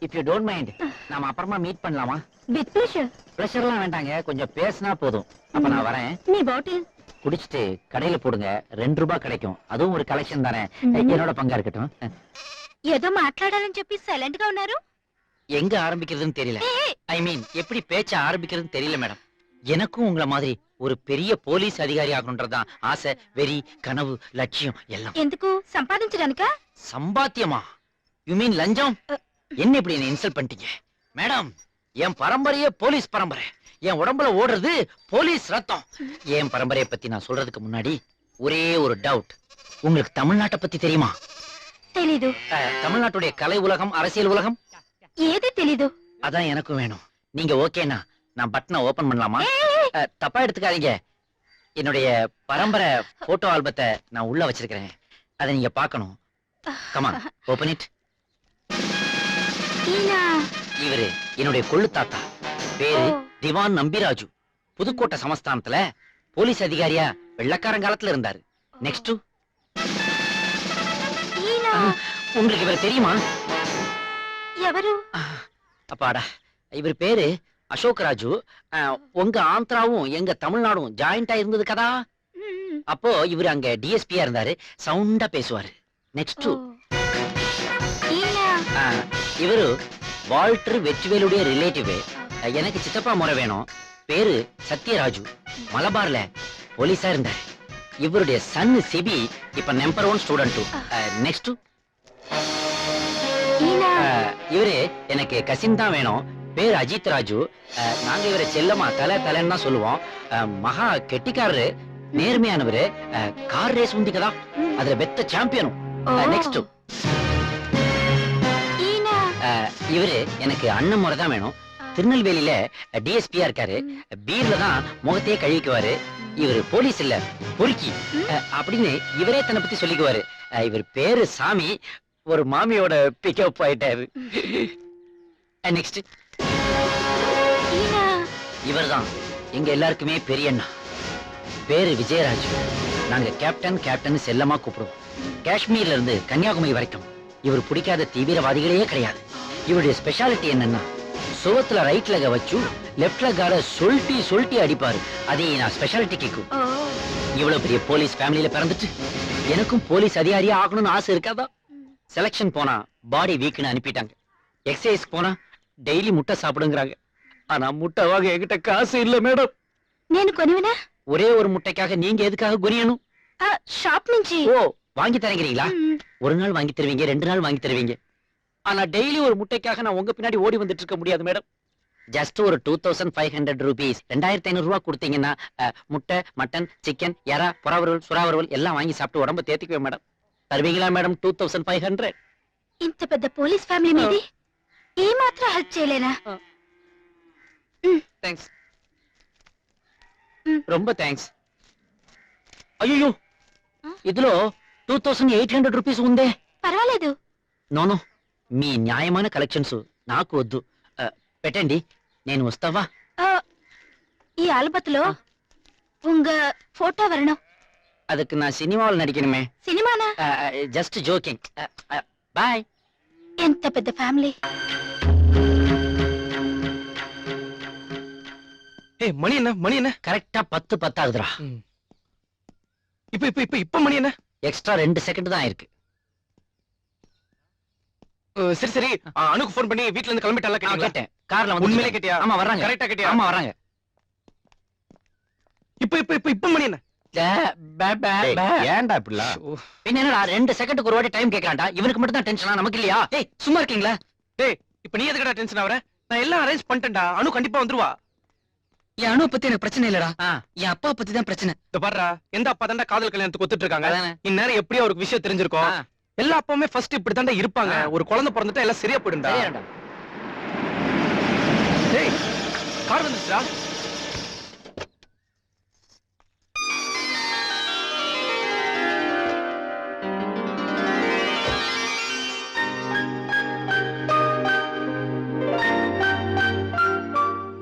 இஃப் யூ டோன்ட் மைண்ட், நாம அப்புறமா மீட் பண்ணலாமா? With pleasure. பிரஷர்லாம் வேண்டாங்க, கொஞ்சம் பேசினா போதும். அப்ப நான் வரேன். నీ బాటిల్ குடிச்சிட்டு கடையில போடுங்க, 2 ரூபாய் கிடைக்கும். அதுவும் ஒரு கலெக்ஷன் தானே, என்னோட பங்கா இருக்கட்டும். ఏదో మాట్లాడాలని చెప్పి సైలెంట్ గా ఉన్నారు. எங்க ஆரம்பிக்கிறதுன்னு தெரியல. ஐ மீன், எப்படி பேச்ச ஆரம்பிக்கிறதுன்னு தெரியல மேடம். எனக்கும் உங்கள மாதிரி ஒரு பெரிய போலீஸ் அதிகாரி ஆகணும்ன்றதுதான் ஆசை, வெறி, கனவு, லட்சியம் எல்லாம். ఎందుకు సంపాదించడానికా? சம்பாத்தியமா? யூ மீன் லஞ்சம்? என்ன இப்படி என்ன இன்சல்ட் பண்ணிட்டீங்க மேடம்? என் பரம்பரையே போலீஸ் பரம்பரை, என் உடம்புல ஓடுறது போலீஸ் ரத்தம். என் பரம்பரையை பத்தி நான் சொல்றதுக்கு முன்னாடி ஒரே ஒரு டவுட், உங்களுக்கு தமிழ்நாட்டை பத்தி தெரியுமா? తెలీదు. தமிழ்நாட்டுடைய கலை உலகம், அரசியல் உலகம் ఏది తెలీదు. அதான் எனக்கும் வேணும். நீங்க ஓகேனா நான் பட்டனை ஓபன் பண்ணலாமா? தப்பா எடுத்துக்காதீங்க, என்னுடைய பரம்பரை போட்டோ ஆல்பத்தை நான் உள்ள வச்சிருக்கிறேன், அதை நீங்க பார்க்கணும். Come on, open it. ఈయన இவரு என்னுடைய கொள்ளு தாத்தா, பேரு ஓ. திவான் நம்பிராஜு. புதுக்கோட்டை சமஸ்தானத்துல போலீஸ் அதிகாரியா வெள்ளக்காரங்காலத்துல இருந்தாரு. நெக்ஸ்ட், ఈయన உங்களுக்கு இவர் தெரியுமா? ఎవరు? அப்பாடா, இவர் பேரு அசோக் ராஜு. உங்க ஆந்திராவும் எங்க தமிழ்நாடும் ஜாயிண்டா இருந்தது கதா. మ్మ్. அப்போ இவர் அங்க டிஎஸ்பியா இருந்தாரு, சவுண்டா பேசுவாரு. நெக்ஸ்ட், ఓ. ఈయన இவரு வால்டர் வெற்றிவேலுடைய ரிலேட்டிவ். எனக்கு சித்தப்பா முறை வேணும். பேரு சத்யராஜு, மலபார்ல போலீஸா இருந்தாரு. இவருடைய சன் சிபி இப்ப நம்பர் 1 ஸ்டூடெண்ட். நெக்ஸ்ட், ఈయన இவரு எனக்கு கசின் தான் வேணும். பேரு அஜித் ராஜு. நாங்க இவரை செல்லமா தலை தலைன்னு தான் சொல்லுவோம். மகா கெட்டிக்காரரு, நேர்மையானவரு, கார் ரேஸ் உந்திக்கதா அதுல பெத்த சாம்பியனும். ஓ. நெக்ஸ்ட், ఈయన இவரு எனக்கு அண்ணன் முறை தான் வேணும். திருநெல்வேலியில டிஎஸ்பியா இருக்காரு. பீர்ல தான் முகத்தையே கழுவிக்குவாரு. இவரு போலீஸ் இல்ல, பொறுக்கி அப்படின்னு இவரே தன்னை பத்தி சொல்லிக்குவாரு. இவர் பேரு சாமி, ஒரு மாமியோட பிக்கப் ஆயிட்டாரு. நெக்ஸ்ட், ఈయన இவர்தான் எங்க எல்லாருக்குமே பெரிய அண்ணா. பேரு விஜயராஜ். நாங்க கேப்டன் கேப்டன் செல்லமா கூப்பிடுவோம். காஷ்மீர்ல இருந்து கன்னியாகுமரி வரைக்கும் இவர் பிடிக்காத தீவிரவாதிகளே கிடையாது. இவருடைய ஸ்பெஷாலிட்டி என்னன்னா, சுவத்துல ரைட் லெக வச்சு லெப்ட் லெக்கால சொல்லிட்டி சொல்லிட்டி அடிப்பாரு. அதே நான் ஸ்பெஷாலிட்டி கேக்கும். ఓ. இவ்வளவு பெரிய போலீஸ் ஃபேமிலியில பிறந்துட்டு எனக்கும் போலீஸ் அதிகாரியா ஆகணும்னு ஆசை இருக்காதா? செலக்ஷன் போனா பாடி வீக்னு அனுப்பிட்டாங்க. எக்ஸசைஸ் போனா டெய்லி முட்டை சாப்பிடுங்கிறாங்க. ஆனா முட்டை வாங்க என்கிட்ட காசு இல்ல மேடம். నేను కొనివనా? ஒரே ஒரு முட்டைக்காக நீங்க எதுக்காக குனியணும்? షాప్ నుంచి. ஓ, வாங்கி தரீங்களா? మ్మ్. ஒரு நாள் வாங்கி தருவீங்க, 2 நாள் வாங்கி தருவீங்க. ஆனா டெய்லி ஒரு முட்டைக்காக நான் உங்க பின்னாடி ஓடி வந்துட்டு இருக்க முடியாது மேடம். ஜஸ்ட் ஒரு 2500 ரூபீஸ் 2500 ரூபாய் கொடுத்தீங்கன்னா முட்டை, மட்டன், சிக்கன், எறா, புறாவறுவல், சுறாவறுவல் எல்லாம் வாங்கி சாப்பிட்டு உடம்ப தேத்திக்குவேன் மேடம். தருவீங்களா மேடம் 2500? ఇంత పెద్ద పోలీస్ ఫ్యామిలీ మీది ఏ మాత్రం హెల్ప్ చేయలేనా? தேங்க்ஸ். ரொம்ப தேங்క్స్. అయ్యో ఇదిలో 2800 రూపీస్ ఉందే. పర్వాలేదు. నోనో మీ న్యాయమైన కలెక్షన్స్ నాకు వద్దు. పెట్టండి, నేను వస్తావా? ఈ ఆల్బత్లో உங்க போட்டோ வரணும். அதுக்கு நான் சினிமாவில் நடிக்கணுமே. సినిమానా? Just joking. బాయ్. ఎంత పెద్ద ఫ్యామిలీ. ஏய் மணி என்ன மணி என்ன? கரெக்டா 10 ஆகுதுடா. இப்ப இப்ப இப்ப இப்ப மணி என்ன? எக்ஸ்ட்ரா 2 செகண்ட் தான் இருக்கு. சரி சரி, அனுக்கு ஃபோன் பண்ணி வீட்ல இருந்து கிளம்பிட்டால கேட்டீங்களா? கேட்டேன். கார்ல வந்து உண்மையிலே கேட்டியா? ஆமா வர்றாங்க. கரெக்ட்டா கேட்டியா? ஆமா வர்றாங்க. இப்ப இப்ப இப்ப இப்ப மணி என்ன? ஏன்டா இப்படிலாம்? என்னடா 2 செகண்டுக்கு ஒரு வாட்டி டைம் கேக்குறான்டா. இவனுக்கு மட்டும் தான் டென்ஷனா, நமக்கு இல்லையா? ஏய் சும்மா இருக்கீங்களா? டேய் இப்ப நீ எதுக்குடா டென்ஷன் ஆவற? நான் எல்லாம் அரேஞ்ச் பண்ணிட்டேன்டா. அனு கண்டிப்பா வந்துருவா. என் அணுவை பத்தி எனக்கு பிரச்சனை இல்லடா. ஆ, என் அப்பா பத்தி தான் பிரச்சனை. இந்த பாருடா, எந்த அப்பா தான்டா காதல் கல்யாணத்துக்கு ஒத்துட்டு இருக்காங்க? அதானே. இந்நேரம் எப்படியும் அவருக்கு விஷயம் தெரிஞ்சிருக்கும். ஆ. எல்லா அப்பாவுமே ஃபர்ஸ்ட் இப்படி தான்டா இருப்பாங்க. ஒரு குழந்தை பிறந்துட்டா எல்லாம் சரியா போயிடும்டா. சரியாடா. டேய் கார் வந்துச்சுடா.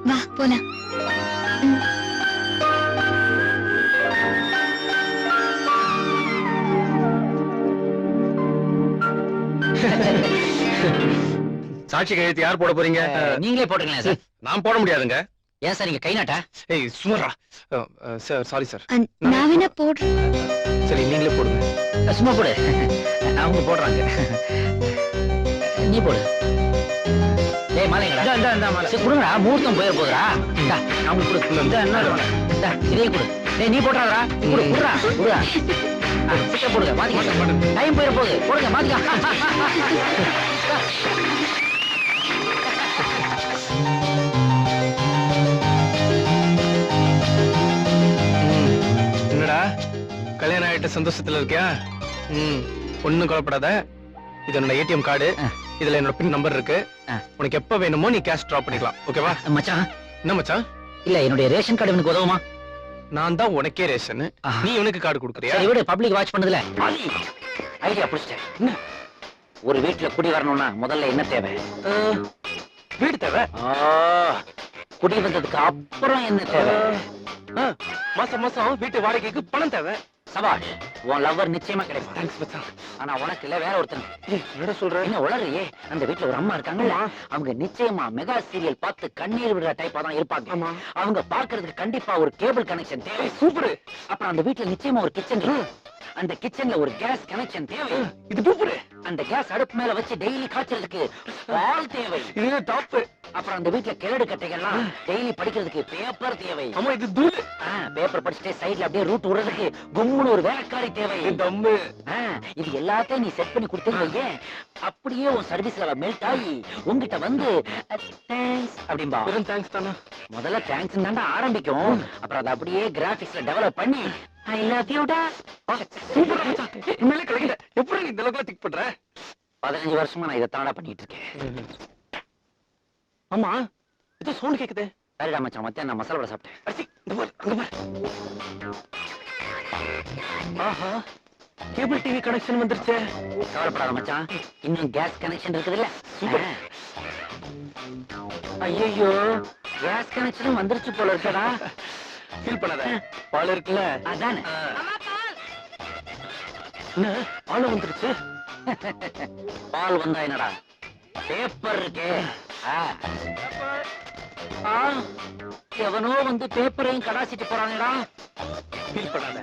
வா போலாம். சாட்சி கையெழுத்து யார் போட போறீங்க? நீங்களே போட்டுங்களேன் சார். நான் போட முடியாதுங்க. ஏன் சார் நீங்க கை நாட்டா? ஏய் சுமரா. Sir sorry sir. நான் வேணா போடுறேன். சரி நீங்களே போடுங்க. சும்மா போடு. அவங்க போடுறாங்க. நீ போடு. டேய் மாலைங்கடா. இந்த மாலை. சரி கொடுங்கடா, முகூர்த்தம் போயிர போகுதுடா. இந்தா அவங்க கொடு. இந்த என்ன இந்தா இதையும் கொடு. டேய் நீ போடுறாடா. கொடு குடுறா குடுறா. சீக்கிரம் போடுங்க. மாத்திக்க. டைம் போயிர போகுது. போடுங்க மாத்திக்க. என்னடா கல்யாணம் ஆயிட்ட சந்தோஷத்துல இருக்கியா? ஒண்ணும் கவலைப்படாத. இது என்னோட ஏடிஎம் கார்டு. இதுல என்னோட பின் நம்பர் இருக்கு. உனக்கு எப்ப வேணுமோ நீ கேஷ் டிராப் பண்ணிக்கலாம். ஓகேவா? மச்சான் என்ன மச்சான்? இல்ல என்னுடைய ரேஷன் கார்டு எனக்கு உதவுமா? நான் தான் உனக்கே ரேஷன். நீ உனக்கு கார்டு கொடுக்குறியா? சரி விடு, பப்ளிக் வாட்ச் பண்ணதுல ஐடியா புடிச்சிட்டேன். ஒரு வீட்டுல குடி வரணும்னா முதல்ல என்ன தேவை? வீடு தேவை. குடி வந்ததுக்கு அப்புறம் என்ன தேவை? மாசம் மாசம் வீட்டு வாடகைக்கு பணம் தேவை. சபாஷ், உன் லவ்வர் நிச்சயமா கிடைக்கும். தேங்க்ஸ் மச்சான். ஆனா உனக்கு இல்ல, வேற ஒருத்தன். என்னடா சொல்ற? என்ன உளறியே? அந்த வீட்டுல ஒரு அம்மா இருக்காங்கல்ல, அவங்க நிச்சயமா மெகா சீரியல் பார்த்து கண்ணீர் விடுற டைப்பா தான் இருப்பாங்க. ஆமா. அவங்க பார்க்கிறதுக்கு கண்டிப்பா ஒரு கேபிள் கனெக்ஷன் தேவை. சூப்பர். அப்புறம் அந்த வீட்டுல நிச்சயமா ஒரு கிச்சன் இருக்கு. அந்த கிச்சன்ல ஒரு கேஸ் கனெக்ஷன் தேவை. இது சூப்பர். அந்த கேஸ் அடுப்பு மேல வச்சு டெய்லி காய்ச்சறதுக்கு பால் தேவை. இது டாப். அப்புறம் அந்த வீட்டுல கிழடு கட்டைகள்லாம் டெய்லி படிக்கிறதுக்கு பேப்பர் தேவை. ஆமா இது தூள். பேப்பர் படிச்சுட்டே சைடுல அப்படியே ரூட் விடுறதுக்கு கும்முன்னு ஒரு வேலைக்காரி தேவை. தம்மு. இது எல்லாத்தையும் நீ செட் பண்ணி கொடுத்தீங்க, அப்படியே உன் சர்வீஸ்ல மெல்ட் ஆகி உங்ககிட்ட வந்து தேங்க்ஸ் அப்படிம்பா. வெறும் தேங்க்ஸ் தானா? முதல்ல தேங்க்ஸ் தாண்டா ஆரம்பிக்கும். அப்புறம் அதை அப்படியே கிராபிக்ஸ்ல டெவலப் பண்ணி ஐ லவ் யூ டா. சூப்பர் மச்சான். உண்மையிலே கிடைக்கல. எப்படி நீ இந்த அளவுக்கு திக் பண்ற? 15 வருஷமா நான் இதை தாண்டா பண்ணிட்டு இருக்கேன். ஆமா ஏதோ சவுண்ட் கேக்குதே. சரிடா மச்சான், மத்தியானம் நான் மசாலா வடை சாப்பிட்டேன். அடி இங்க பாரு, அங்க பாரு. ஆஹா, கேபிள் டிவி கனெக்ஷன் வந்துருச்சே. கவலைப்படாத மச்சான், இன்னும் கேஸ் கனெக்ஷன் இருக்குதுல்ல. ஐயோ, கேஸ் கனெக்ஷனும் வந்துருச்சு போல இருக்கடா. ஃபீல் பண்ணாத, பால் இருக்குல்ல அதானே. என்ன பால் வந்துருச்சு? பால் வந்தா என்னடா, பேப்பர் இருக்கே. எவனோ வந்து பேப்பரையும் கடாசிட்டு போறானேடா. ஃபீல் பண்ணாத,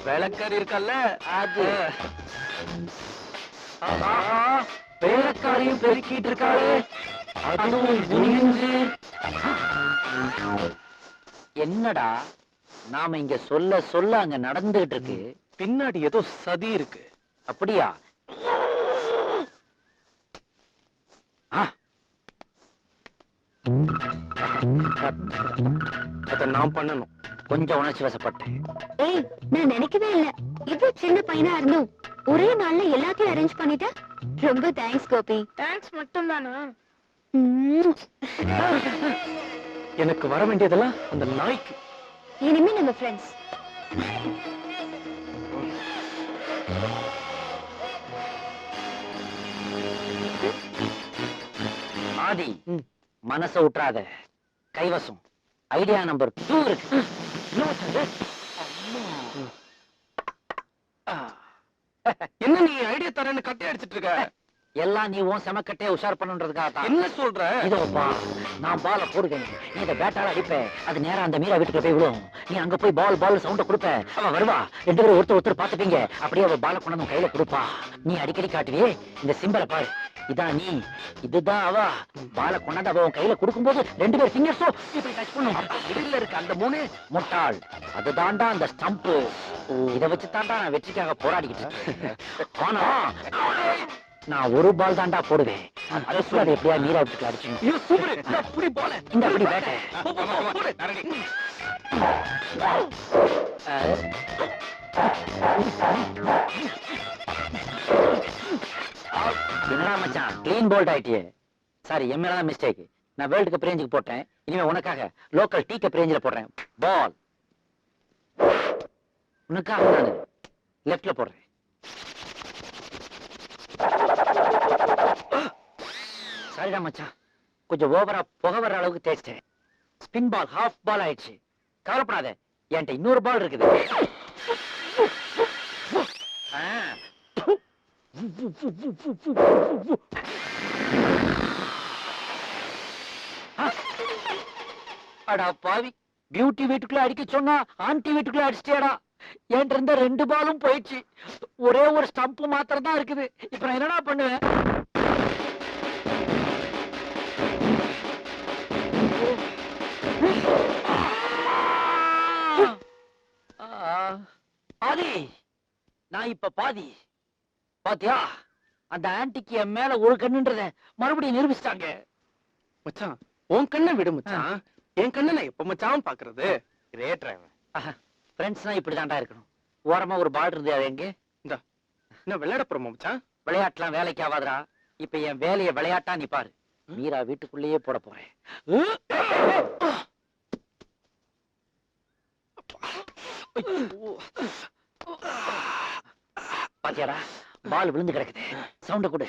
வேலைக்காரி இருக்கல்ல அது. வேலைக்காரியும் பெருக்கிட்டு இருக்காளே, அதுவும் குனிஞ்சு. என்னடா நாம இங்க சொல்ல சொல்ல அங்க நடந்துகிட்டு இருக்கு. பின்னாடி ஏதோ சதி இருக்கு. அப்படியா? அத நான் பண்ணணும். கொஞ்சம் உணர்ச்சி வசப்பட்டேன். ஏய், நான் நினைக்கவே இல்ல இவ்வளவு சின்ன பையனா இருந்தும் ஒரே நாள்ல எல்லாத்தையும் அரேஞ்ச் பண்ணிட்ட. ரொம்ப தேங்க்ஸ் கோபி. தேங்க்ஸ் மட்டும் தானா? எனக்கு வர வேண்டியதெல்லாம் அந்த நாய்க்கு. இனிமே நம்ம ஃப்ரெண்ட்ஸ். ஆதி, மனச விட்டுறாத. கைவசம் ஐடியா நம்பர் 2 இருக்கு. என்ன நீ ஐடியா தரேன்னு கட்டை அடிச்சிட்டு இருக்க? எல்லாம் நீ உன் செமக்கட்டையை உஷார் பண்ணுன்றதுக்காக தான். என்ன சொல்ற? இதோ பா, நான் பால போடுவேன், நீ இந்த பேட்டால அடிப்ப, அது நேரா அந்த மீரா வீட்டுக்கு போய் விடும். நீ அங்க போய் பால் சவுண்ட கொடுப்ப, அவ வருவா, 2 பேரும் ஒருத்தர் பாத்துப்பீங்க. அப்படியே அவ பால கொண்டு வந்து கையில கொடுப்பா. நீ அடிக்கடி காட்டுவியே இந்த சிம்பலை பாரு, இதான் நீ, இதுதான் அவ. பால கொண்டாந்து அவ கையில கொடுக்கும் போது 2 பேர் ஃபிங்கர்ஸோ இப்படி டச் பண்ணும். இடையில இருக்க அந்த 3 முட்டாள், அதுதான்டா அந்த ஸ்டம்ப். இத வச்சு தாண்டா நான் வெற்றிக்காக போராடிக்கிட்டு. ஆனா நான் ஒரு பால் தாண்டா போடுவேன். அதுக்குள்ள அதை எப்படியா மீரா விட்டுக்கு அடிச்சு இந்த அப்படி பேட்ட. என்னடா மச்சான் கிளீன் போல்ட் ஆயிட்டியே. சாரி, என் மேலதான் மிஸ்டேக். நான் வேர்ல்டு கப் ரேஞ்சுக்கு போட்டேன், இனிமே உனக்காக லோக்கல் டீ கப் ரேஞ்சில போடுறேன். பால் உனக்காக நான் லெஃப்ட்ல போடுறேன். சரிடா மச்சான், கொஞ்சம் ஓவரா புகை வர அளவுக்கு தேய்ச்சிட்டேன். ஸ்பின் பால் ஹாஃப் பால் ஆயிடுச்சு. கவலைப்படாத, என்கிட்ட இன்னொரு பால் இருக்குது. அடா பாவி, பியூட்டி வீட்டுக்குள்ள அடிக்க சொன்னா ஆன்டி வீட்டுக்குள்ள அடிச்சிட்டேடா. என்கிட்ட இருந்த 2 பாலும் போயிடுச்சு, ஒரே ஒரு ஸ்டம்ப் மாத்திரம் தான் இருக்குது. இப்ப நான் என்னடா பண்ணுவேன்? ஆதி, நான் இப்ப பாதி. பாத்தியா, அந்த ஆன்டிக்கு என் மேல ஒரு கண்ணுன்றத மறுபடியும் நிரூபிச்சிட்டாங்க. மச்சான், உன் கண்ணை விடு மச்சான். என் கண்ணை நான் எப்ப மச்சான் பாக்குறது? Great driver. ஃப்ரெண்ட்ஸ்னா இப்படிதான்டா இருக்கணும். ஓரமா ஒரு பால் இருந்து அது எங்க என்ன விளையாட போறோமா மச்சான்? விளையாட்டுலாம் வேலைக்கு ஆகாதடா. இப்ப என் வேலையை விளையாட்டா நீ பாரு. மீரா வீட்டுக்குள்ளேயே போட போறேன். பாத்தியாடா, பால் விழுந்து கிடக்குது. சவுண்ட கொடு.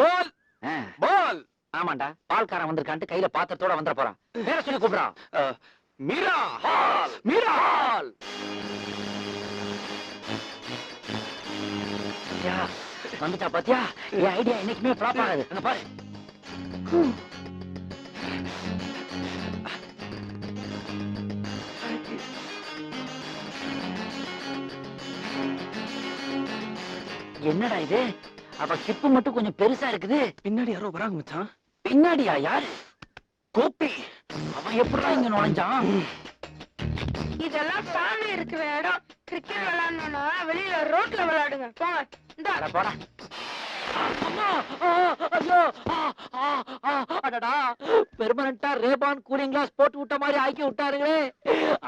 பால் பால். ஆமாண்டா, பால்காரன் வந்திருக்கான்ட்டு கையில பாத்திரத்தோட வந்துட போறான். வேற சொல்லி கூப்பிடுறான். மீரா மீரா. வந்துட்டா பாத்தியா? என் ஐடியா என்னைக்குமே ஃபிளாப் ஆகாது. அங்க பாரு. என்னடா இது? அவ சிப்பு மட்டும் கொஞ்சம் பெருசா இருக்குது. பின்னாடி யாரோ வராங்க மச்சான். பின்னாடியா? யாரு? கோபி. அவன் எப்படிடா இங்க நுழைஞ்சான்? இதெல்லாம் ஃபேமிலி இருக்கிற இடம். கிரிக்கெட் விளையாடணும்னா வெளியில ரோட்ல விளையாடுங்க. போங்க. இந்த அட போடா. அம்மா! ஐயோ! அடடா, பெர்மனண்டா ரேபான் கூலிங் கிளாஸ் போட்டு விட்ட மாதிரி ஆக்கி விட்டாருங்களே.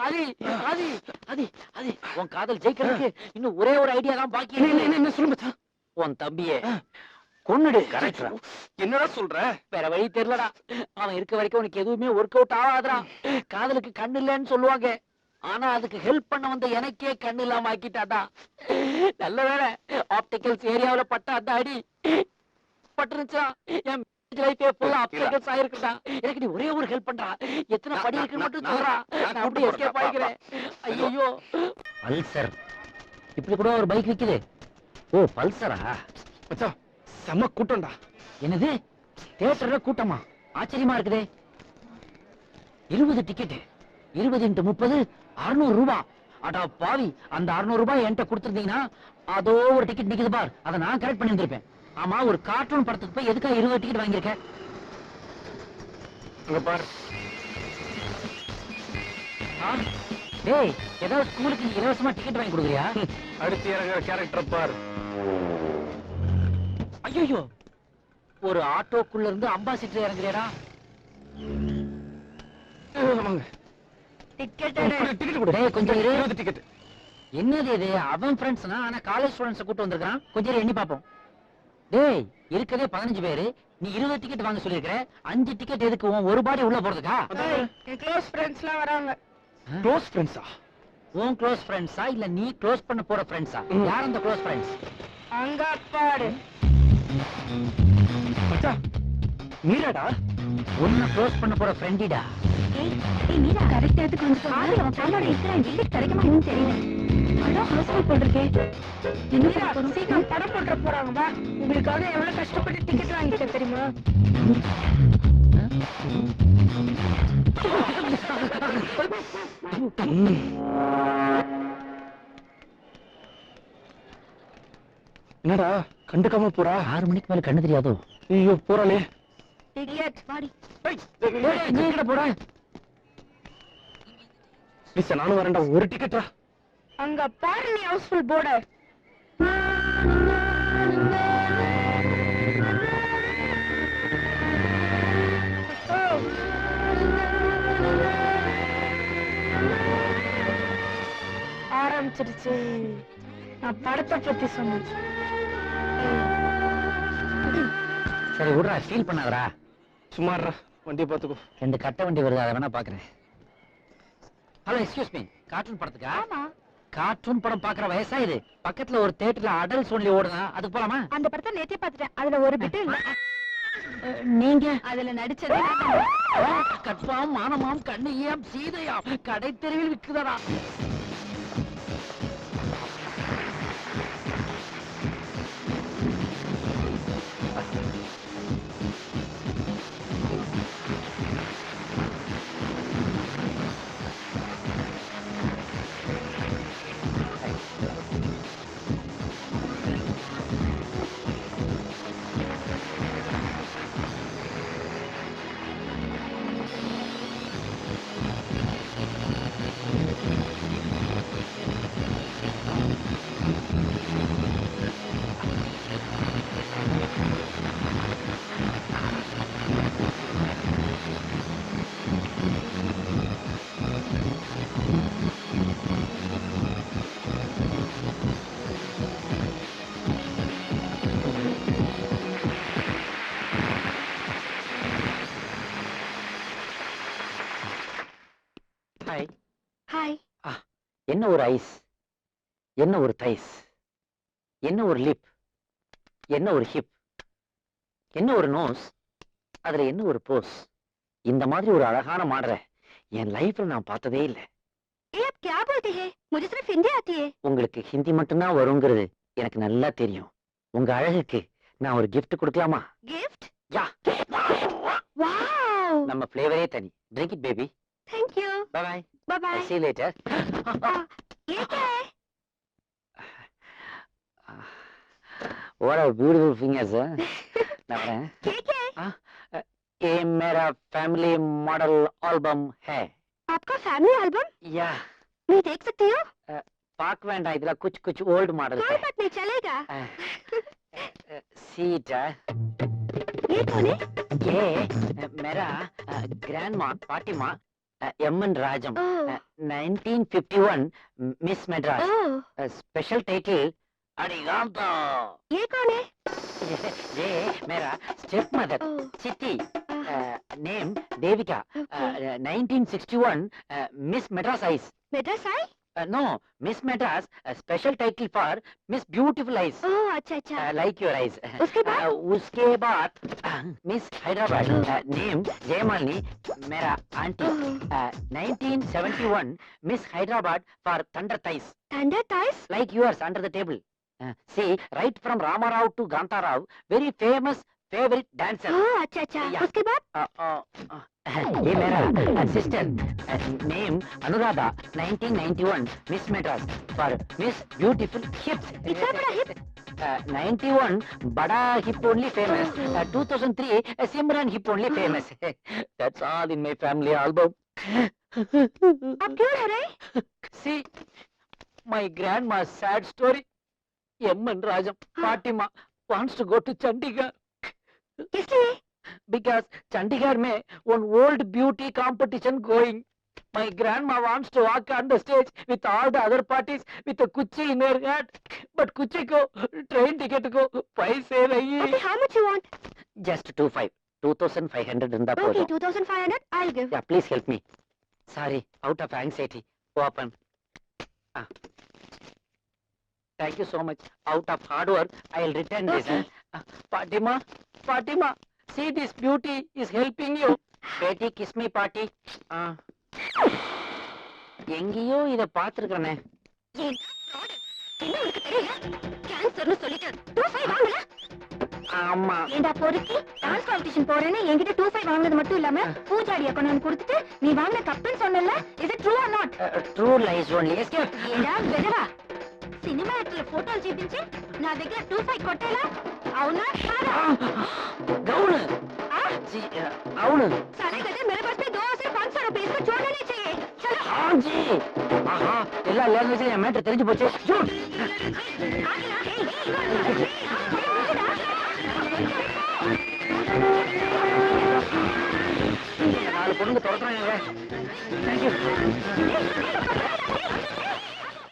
ஆதி, ஆதி, ஆதி, ஆதி, உன் காதல் ஜெயிக்கிறதுக்கு இன்னும் ஒரே ஒரு ஐடியா தான் பாக்கி. என்ன சொல்லு மச்சான்? உன் தம்பியே கொன்னுடு. கரெக்டா? என்னடா சொல்ற? வேற வழி தெரியலடா. அவன் இருக்க வரைக்கும் உனக்கு எதுவுமே ஒர்க் அவுட் ஆகாதுடா. காதலுக்கு கண்ணு இல்லைன்னு சொல்லுவாங்க, ஆனா அதுக்கு ஹெல்ப் பண்ண வந்த எனக்கே கண்ணு இல்லாம ஆக்கிட்டாடா. நல்ல வேலை, ஆப்டிகல்ஸ் ஏரியாவுல பட்ட அந்த அடி பட்டுருச்சா, என் லைஃபே ஃபுல்லா ஆப்டிகல்ஸ் ஆயிருக்குடா. எனக்கு நீ ஒரே ஒரு ஹெல்ப் பண்றா. எத்தனை படி இருக்குன்னு மட்டும் சொல்றா, நான் அப்படியே எஸ்கேப் ஆகிக்கிறேன். ஐயோ, பல்சர். இப்படி கூட ஒரு பைக் விக்குது. ஓ, பல்சரா? மச்சான், செம கூட்டம்டா. என்னது, தியேட்டர்ல கூட்டமா? ஆச்சரியமா இருக்குதே. 20 டிக்கெட், 20 × 30 600 ரூபாய். அடா பாவி, அந்த 600 ரூபாய் என்கிட்ட கொடுத்திருந்தீங்கன்னா அதோ ஒரு டிக்கெட் நிக்குது பார், அதை நான் கரெக்ட் பண்ணி வந்திருப்பேன். ஆமா, ஒரு கார்ட்டூன் படத்துக்கு போய் எதுக்கா 20 டிக்கெட் வாங்கியிருக்க? இங்க பாரு. டேய், ஏதாவது ஸ்கூலுக்கு இலவசமா டிக்கெட் வாங்கி கொடுக்குறியா? அடுத்து இறங்குற கேரக்டர் பாரு. ஐயோ, ஒரு ஆட்டோக்குள்ள இருந்து அம்பாசிடர் இறங்குறியாடா? வாங்க டிக்கெட் டிக்கெட் கொடு டேய், கொஞ்சம் இரு. 20 டிக்கெட். என்னது இது? அவன் ஃப்ரெண்ட்ஸ்னா ஆனா காலேஜ் ஸ்டூடண்ட்ஸ் கூட்டு வந்திருக்கான். கொஞ்சம் இரு, எண்ணி பாப்போம். டேய், இருக்கதே 15 பேரு, நீ 20 டிக்கெட் வாங்க சொல்லிருக்கிற. 5 டிக்கெட் எதுக்கு? உன் ஒரு பாடி உள்ள போறதுக்கா? என் க்ளோஸ் ஃப்ரெண்ட்ஸ்லாம் வராங்க. க்ளோஸ் ஃப்ரெண்ட்ஸா? உன் க்ளோஸ் ஃப்ரெண்ட்ஸா இல்ல நீ க்ளோஸ் பண்ண போற ஃப்ரெண்ட்ஸா? யார் அந்த க்ளோஸ் ஃப்ரெண்ட்ஸ்? அங்க பாரு. மச்சான் மீராடா? உன்னை க்ளோஸ் பண்ண போற ஃப்ரெண்டிடா. ஏய் மீரா கரெக்ட் இடத்துக்கு வந்து ஆதி அவன் ஃப்ரெண்டோட இருக்கிற டிக்கெட் கிடைக்குமா என்னன்னு தெரியல. அதான் ஹாஸ்பிடல் போட்டிருக்கே. என்ன மீரா, சீக்கிரம் படம் போட்டுற போறாங்க வா. உங்களுக்காக எவ்வளவு கஷ்டப்பட்டு டிக்கெட் வாங்கிட்டேன் தெரியுமா? என்னடா கண்டுக்காம போறா? 6 மணிக்கு மேல கண்ணு தெரியாதோ? ஐயோ போறாளே. டிக்கெட் வாடி. நீ எங்கட போற? மிஸ் நானும் வரேன்டா. ஒரு டிக்கெட்டா? அங்க பாரு நீ ஹவுஸ்ஃபுல் போர்டு. ஆரம்பிச்சிருச்சு. நான் படத்தை பத்தி சொன்னேன். சரி விடுறா, ஃபீல் பண்ணாதடா. சும்மாறா, வண்டியை பாத்துக்கோ. 2 கட்ட வண்டி வருது, அதை வேணா பாக்குறேன். ஹலோ, எக்ஸ்கியூஸ் மீ, கார்ட்டூன் படத்துக்கா? ஆமா. கார்ட்டூன் படம் பாக்குற வயசா இது? பக்கத்துல ஒரு தியேட்டர்ல அடல்ட்ஸ் ஒன்லி ஓடுதா, அதுக்கு போலாமா? அந்த படத்தை நேத்தே பார்த்துட்டேன். அதுல ஒரு பிட்டு இல்ல. நீங்க அதுல நடிச்சதே கட்பாம் மானமாம் கண்ணியாம் சீதையாம் கடை தெருவில் விக்குதடா. ஹாய். ஹாய். என்ன ஒரு ஐஸ், என்ன ஒரு தைஸ், என்ன ஒரு லிப், என்ன ஒரு ஹிப், என்ன ஒரு நோஸ், அதுல என்ன ஒரு போஸ். இந்த மாதிரி ஒரு அழகான மாடலை என் லைஃப்ல நான் பார்த்ததே இல்லை. ये आप क्या बोलते हैं? मुझे सिर्फ हिंदी आती है. உங்களுக்கு ஹிந்தி மட்டும்தான் வருங்கிறது எனக்கு நல்லா தெரியும். உங்க அழகுக்கு நான் ஒரு gift கொடுக்கலாமா? गिफ्ट? யா. वाओ. நம்ம ஃப்ளேவரே தனி. Drink it baby. Thank you. Bye bye. Bye bye. See you later. ये क्या है? What a beautiful fingers. நான் வரேன். ये क्या है? ये मेरा फैमिली मॉडल एल्बम है. आपका फैमिली एल्बम? या मैं देख सकती हूँ? पाक वेंडा इधर कुछ कुछ ओल्ड मॉडल कोई बात नहीं, चलेगा. सीट. ये कौन है? ये मेरा grandma Fatima M N Rajam. Oh. 1951 miss Madras. Oh. Special title अरिगातो. ये कौन है? ये मेरा step mother oh. Chitti. Name Devika. Okay. 1961 miss Madras ice. Madras eye? No, Miss Madras, a special title for Miss Beautiful Eyes. ओह अच्छा अच्छा. Like your eyes. उसके बाद? उसके बाद Miss Hyderabad. Name Jaymalini, मेरा auntie. Oh. 1971 Miss Hyderabad for Thunder Thighs. Thunder thighs? Like yours under the table. See, right from Rama Rao to Ganta Rao, very famous favorite dancer. ओह अच्छा अच्छा. Yeah. उसके बाद? ये मेरा assistant. Name Anuradha. 1991 Miss Madras for Miss Beautiful Hips. इतना बड़ा hip? 91 बड़ा hip only famous. 2003 Simran hip only famous. That's all in my family album. आप क्यों रो रहे? See, my grandma's sad story. M.N. Rajam, Fatima wants to go to Chandigarh. किस लिए? because Chandigarh में one old beauty competition going. My grandma wants to walk on the stage with all the other parties with a kuchi in her hand. But kuchi ko train ticket ko paise nahi. Okay, how much you want? Just 2,500 in the Okay, 2,500. I'll give. Yeah, please help me. Sorry, out of anxiety. Open. Thank you so much. Out of hard work, I'll return this. Okay. Fatima, see this beauty is helping you. Betty, kiss me, party. எங்கேயோ இத பாத்துருக்கனே. ஏன் fraud? என்ன உனக்கு தெரியல? கேன்சர்னு சொல்லிட்டு 25 வாங்கல? ஆமா. ஏண்டா பொறுக்கி டான்ஸ் காம்படிஷன் போறேன்னு என்கிட்ட 25 வாங்குனது மட்டும் இல்லாம பூஜாடிய கொண்டு வந்து கொடுத்துட்டு நீ வாங்கின கப்புன்னு சொன்னல is it true or not? True lies only. Escape. ఏడా బెదవా సినిమా యాక్టర్ల ఫోటోలు చూపించి నా దగ్గర 25 కొట్టేలా అవునా కాదా గౌను. అవును. సరే కదా मेरे पास में 2 से 500 रुपए इसको छोड़ना नहीं चाहिए चलो हाँ जी. ஆஹா எல்லா லாங்குவேஜ்லயும் என் மேட்டர் தெரிஞ்சு போச்சு. ஷூட். ஆகலா ஏய் நாலு பொண்ணுங்க தொடர்றாங்க. தேங்க்யூ.